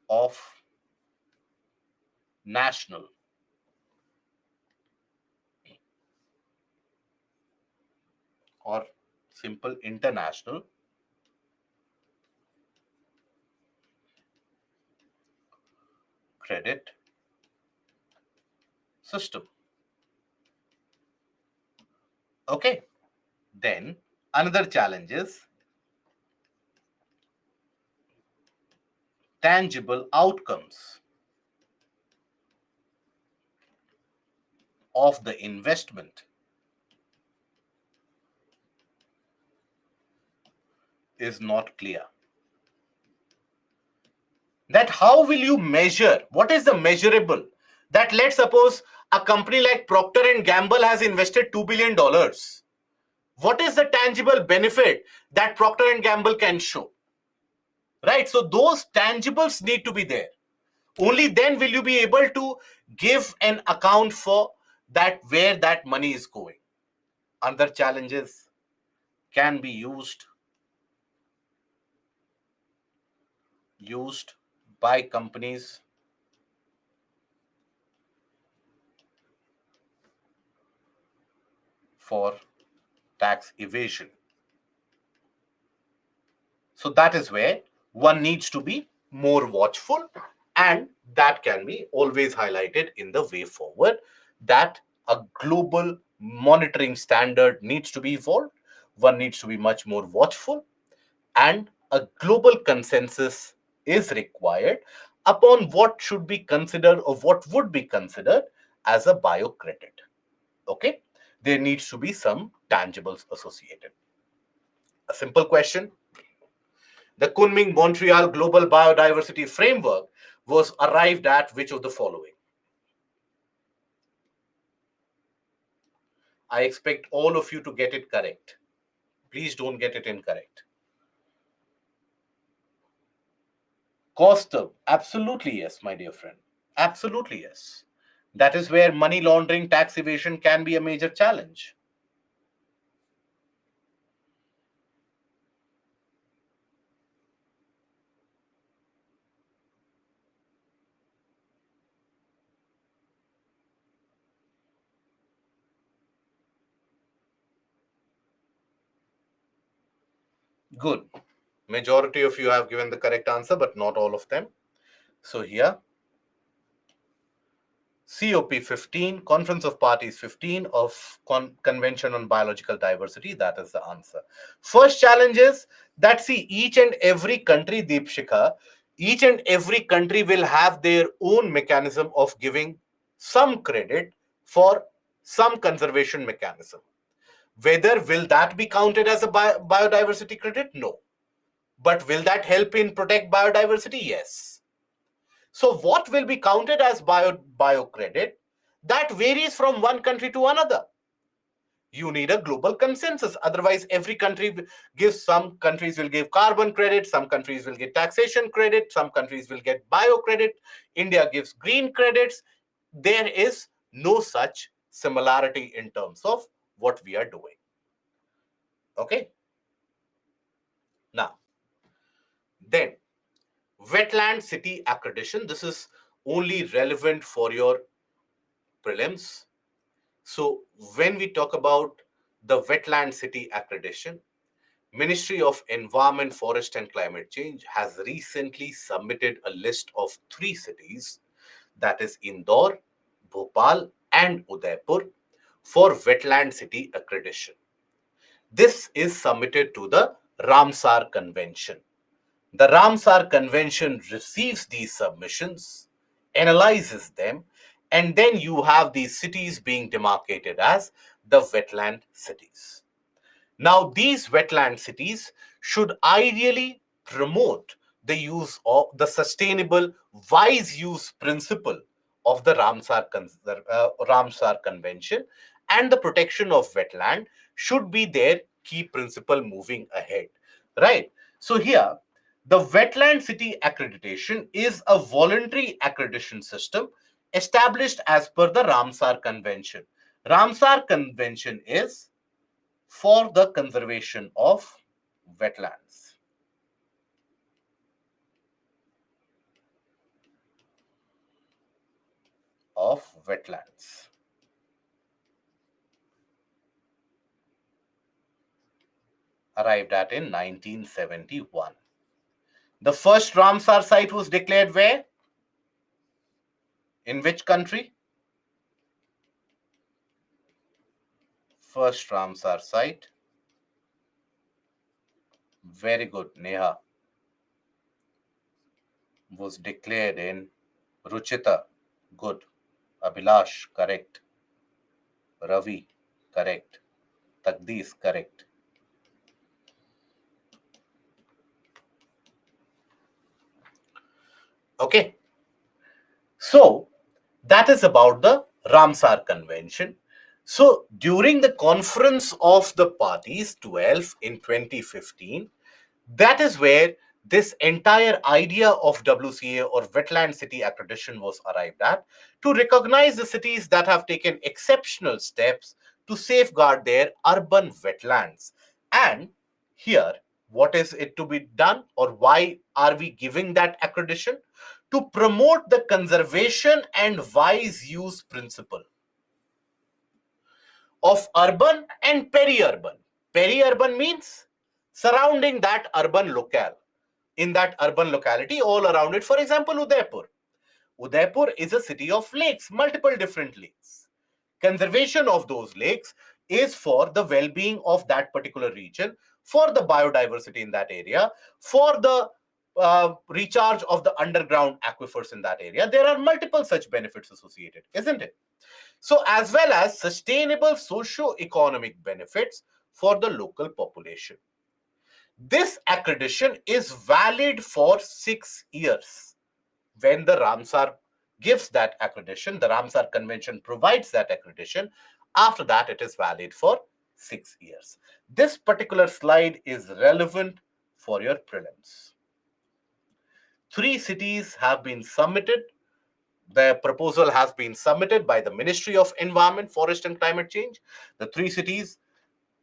of national or simple international credit system. Okay, then another challenge is tangible outcomes of the investment is not clear. that how will you measure? What is the measurable? That let's suppose a company like Procter and Gamble has invested $2 billion. What is the tangible benefit that Procter and Gamble can show? Right? So those tangibles need to be there. Only then will you be able to give an account for that, where that money is going. Other challenges can be used by companies for tax evasion. So that is where one needs to be more watchful, and that can be always highlighted in the way forward, that a global monitoring standard needs to be evolved. One needs to be much more watchful, and a global consensus is required upon what should be considered or what would be considered as a biocredit. Okay, there needs to be some tangibles associated. A simple question: the Kunming Montreal Global Biodiversity Framework was arrived at which of the following? I expect all of you to get it correct. Please don't get it incorrect. Cost of, absolutely yes, my dear friend. Absolutely yes. That is where money laundering, tax evasion can be a major challenge. Good. Majority of you have given the correct answer, but not all of them. So here, COP 15, Conference of Parties 15 of Convention on Biological Diversity, that is the answer. First challenge is that, see, each and every country, Deepshikha, each and every country will have their own mechanism of giving some credit for some conservation mechanism. Whether will that be counted as a biodiversity credit? No. But will that help in protect biodiversity? Yes. So what will be counted as bio credit? That varies from one country to another. You need a global consensus. Otherwise, every country gives, some countries will give carbon credit, some countries will get taxation credit, some countries will get bio credit. India gives green credits. There is no such similarity in terms of what we are doing. Okay. Now, then, wetland city accreditation. This is only relevant for your prelims. So when we talk about the wetland city accreditation, Ministry of Environment, Forest and Climate Change has recently submitted a list of 3 cities, that is Indore, Bhopal and Udaipur, for wetland city accreditation. This is submitted to the Ramsar Convention. The Ramsar Convention receives these submissions, analyzes them, and then you have these cities being demarcated as the wetland cities. Now, these wetland cities should ideally promote the use of the sustainable wise use principle of the Ramsar Convention, and the protection of wetland should be their key principle moving ahead. Right? So here, the Wetland City Accreditation is a voluntary accreditation system established as per the Ramsar Convention. Ramsar Convention is for the conservation of wetlands. Arrived at in 1971. The first Ramsar site was declared where? In which country? First Ramsar site. Very good, Neha. Was declared in Ruchita. Good. Abhilash, correct. Ravi, correct. Tagdis, correct. Okay. So that is about the Ramsar Convention. So during the conference of the parties 12 in 2015, that is where this entire idea of WCA or wetland city accreditation was arrived at, to recognize the cities that have taken exceptional steps to safeguard their urban wetlands. And here, what is it to be done, or why are we giving that accreditation? To promote the conservation and wise use principle of urban and peri-urban. Peri-urban means surrounding that urban locale. In that urban locality, all around it, for example, Udaipur. Udaipur is a city of lakes, multiple different lakes. Conservation of those lakes is for the well-being of that particular region, for the biodiversity in that area, for the recharge of the underground aquifers in that area. There are multiple such benefits associated, isn't it? So, as well as sustainable socio-economic benefits for the local population. This accreditation is valid for 6 years. When the Ramsar gives that accreditation, the Ramsar Convention provides that accreditation. After that, it is valid for 6 years. This particular slide is relevant for your prelims. 3 cities have been submitted. The proposal has been submitted by the Ministry of Environment, Forest and Climate Change. The 3 cities,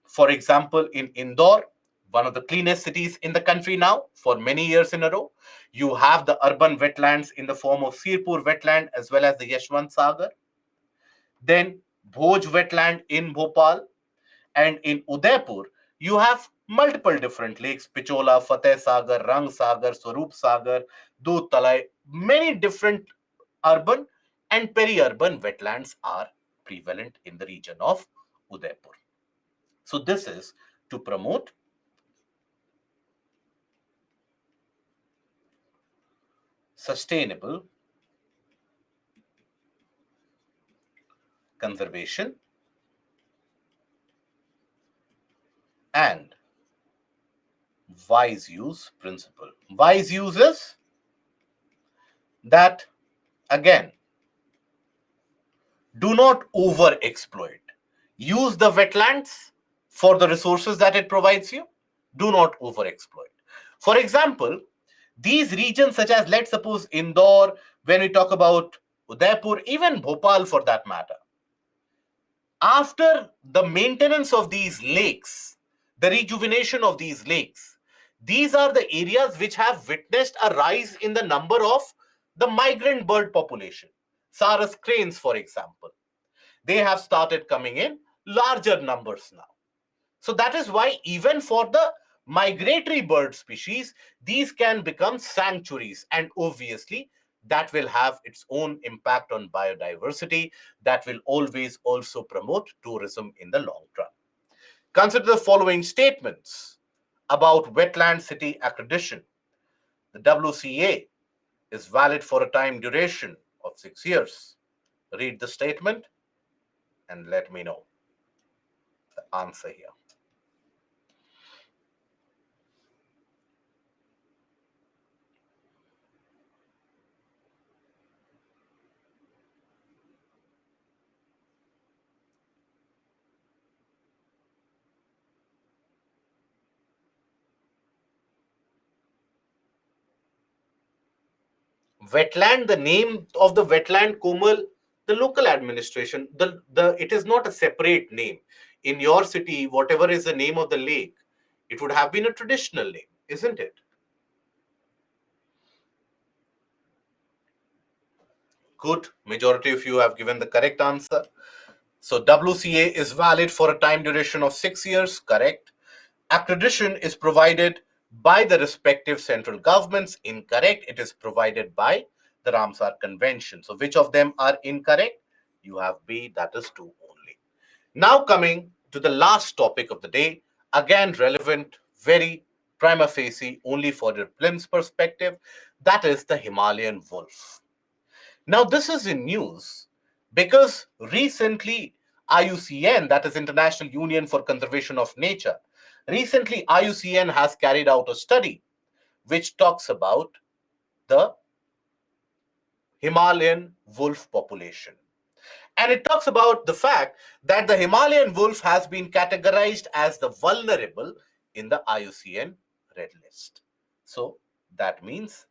for example, in Indore, one of the cleanest cities in the country now for many years in a row. You have the urban wetlands in the form of Sirpur wetland as well as the Yashwant Sagar. Then Bhoj wetland in Bhopal, and in Udaipur, you have multiple different lakes: Pichola, Fateh Sagar, Rang Sagar, Swarup Sagar, Dudh Talai. Many different urban and peri-urban wetlands are prevalent in the region of Udaipur. So this is to promote sustainable conservation and wise use principle. Wise use is that, again, do not over exploit. Use the wetlands for the resources that it provides you. Do not over exploit. For example, these regions, such as, let's suppose, Indore, when we talk about Udaipur, even Bhopal for that matter, after the maintenance of these lakes, the rejuvenation of these lakes, these are the areas which have witnessed a rise in the number of the migrant bird population. Sarus cranes, for example, they have started coming in larger numbers now. So that is why even for the migratory bird species, these can become sanctuaries. And obviously, that will have its own impact on biodiversity. That will always also promote tourism in the long run. Consider the following statements about wetland city accreditation. The WCA is valid for a time duration of 6 years. Read the statement and let me know the answer here. Wetland, the name of the wetland, Komal, the local administration, the it is not a separate name. In your city, whatever is the name of the lake, it would have been a traditional name, isn't it? Good. Majority of you have given the correct answer. So WCA is valid for a time duration of 6 years, correct. Accreditation is provided by the respective central governments, incorrect. It is provided by the Ramsar Convention. So which of them are incorrect? You have B, that is 2 only. Now coming to the last topic of the day, again relevant, very prima facie, only for your prelims perspective, that is the Himalayan wolf. Now, this is in news because recently IUCN, that is International Union for Conservation of Nature, recently IUCN has carried out a study which talks about the Himalayan wolf population. And it talks about the fact that the Himalayan wolf has been categorized as the vulnerable in the IUCN Red List. So that means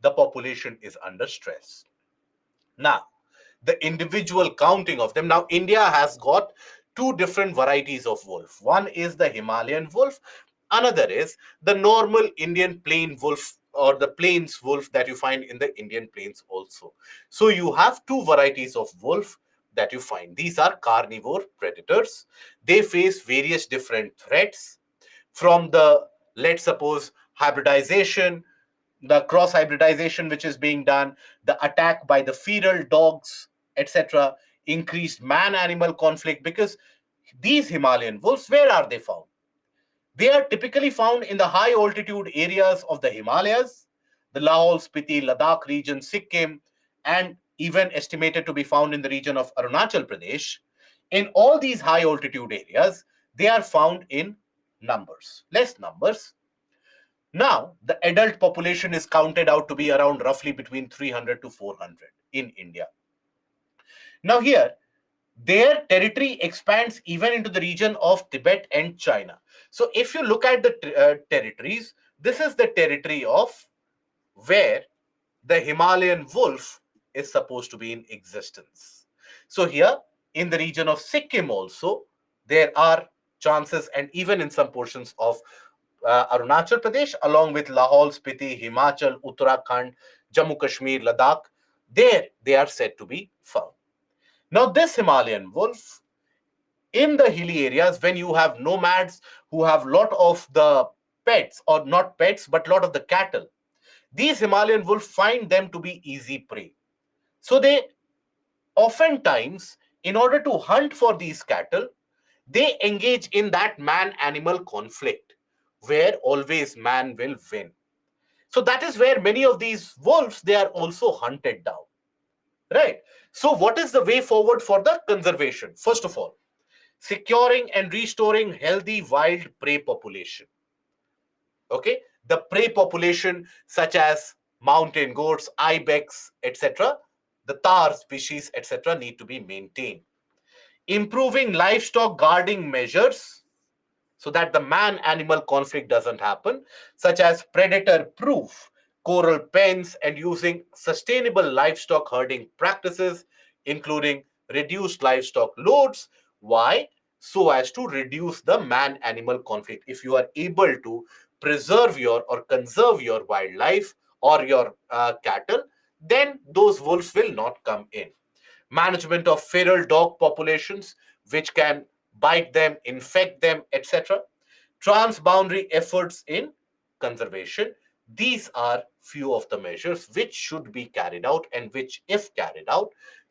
the population is under stress. Now, the individual counting of them. Now, India has got two different varieties of wolf. One is the Himalayan wolf, another is the normal Indian plain wolf or the plains wolf that you find in the Indian plains also. So, you have two varieties of wolf that you find. These are carnivore predators. They face various different threats from the, let's suppose, hybridization, the cross hybridization which is being done, the attack by the feral dogs, etc., increased man animal conflict. Because these Himalayan wolves, where are they found? They are typically found in the high altitude areas of the Himalayas, the Lahaul, Spiti, Ladakh region, Sikkim, and even estimated to be found in the region of Arunachal Pradesh. In all these high altitude areas, they are found in numbers, less numbers. Now, the adult population is counted out to be around roughly between 300 to 400 in India. Now, here, their territory expands even into the region of Tibet and China. So, if you look at the territories, this is the territory of where the Himalayan wolf is supposed to be in existence. So, here in the region of Sikkim also, there are chances, and even in some portions of Arunachal Pradesh, along with Lahaul, Spiti, Himachal, Uttarakhand, Jammu Kashmir, Ladakh, there they are said to be found. Now, this Himalayan wolf in the hilly areas, when you have nomads who have lot of the pets, or not pets, but lot of the cattle, these Himalayan wolf find them to be easy prey. So they oftentimes, in order to hunt for these cattle, they engage in that man-animal conflict, where always man will win. So that is where many of these wolves, they are also hunted down, right? So what is the way forward for the conservation? First of all, securing and restoring healthy wild prey population. Okay, the prey population such as mountain goats, ibex, etc., the tar species, etc., need to be maintained. Improving livestock guarding measures so that the man animal conflict doesn't happen, such as predator proof coral pens and using sustainable livestock herding practices, including reduced livestock loads. Why? So as to reduce the man animal conflict. If you are able to preserve your or conserve your wildlife or your cattle, then those wolves will not come in. Management of feral dog populations, which can bite them, infect them, etc. Transboundary efforts in conservation. These are few of the measures which should be carried out and which, if carried out,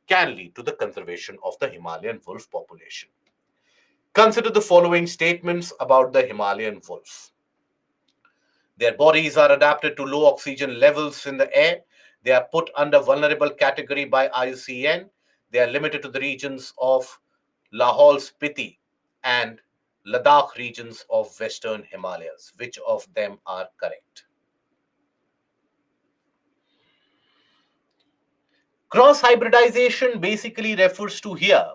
can lead to the conservation of the Himalayan wolf population. Consider the following statements about the Himalayan wolf. Their bodies are adapted to low oxygen levels in the air. They are put under vulnerable category by IUCN. They are limited to the regions of Lahaul Spiti and Ladakh regions of Western Himalayas. Which of them are correct? Cross hybridization basically refers to here.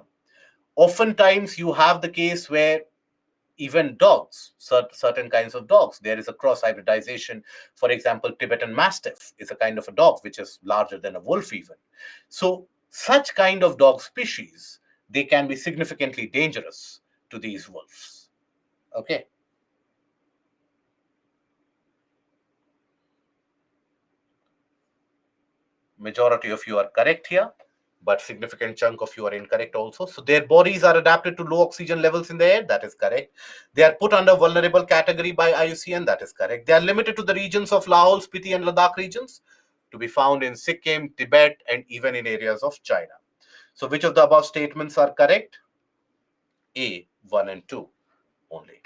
Oftentimes, you have the case where even dogs, certain kinds of dogs, there is a cross hybridization. For example, Tibetan Mastiff is a kind of a dog which is larger than a wolf, even. So, such kind of dog species, they can be significantly dangerous to these wolves. Okay. Majority of you are correct here, but significant chunk of you are incorrect also. So their bodies are adapted to low oxygen levels in the air. That is correct. They are put under vulnerable category by IUCN. That is correct. They are limited to the regions of Lahaul, Spiti, and Ladakh regions, to be found in Sikkim, Tibet, and even in areas of China. So which of the above statements are correct? A, 1 and 2 only.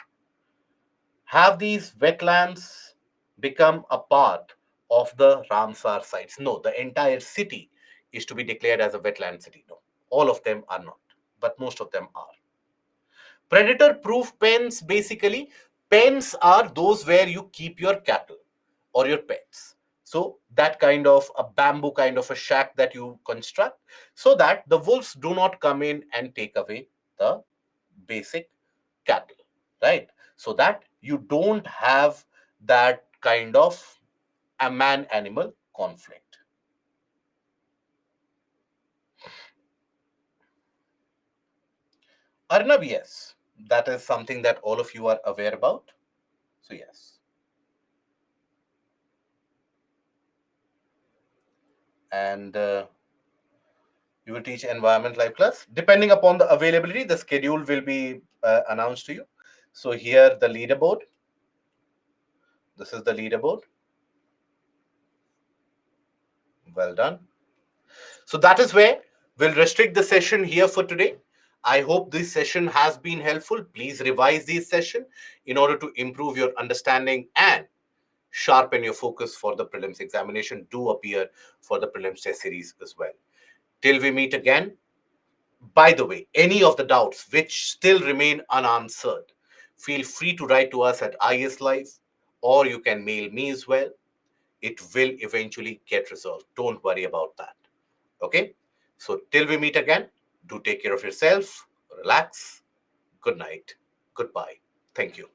Have these wetlands become a part of the Ramsar sites? No, the entire city is to be declared as a wetland city. No, all of them are not, but most of them are. Predator proof pens, basically, pens are those where you keep your cattle or your pets. So that kind of a bamboo kind of a shack that you construct, so that the wolves do not come in and take away the basic cattle, right? So that you don't have that kind of a man animal conflict. Arnab, yes, that is something that all of you are aware about. So, yes. And you will teach environment life class. Depending upon the availability, the schedule will be announced to you. So, here the leaderboard. This is the leaderboard. Well done. So that is where we'll restrict the session here for today. I hope this session has been helpful. Please revise this session in order to improve your understanding and sharpen your focus for the prelims examination. Do appear for the prelims test series as well. Till we meet again. By the way, any of the doubts which still remain unanswered, feel free to write to us at IS Live, or you can mail me as well. It will eventually get resolved. Don't worry about that. Okay? So, till we meet again, do take care of yourself, relax. Good night. Goodbye. Thank you.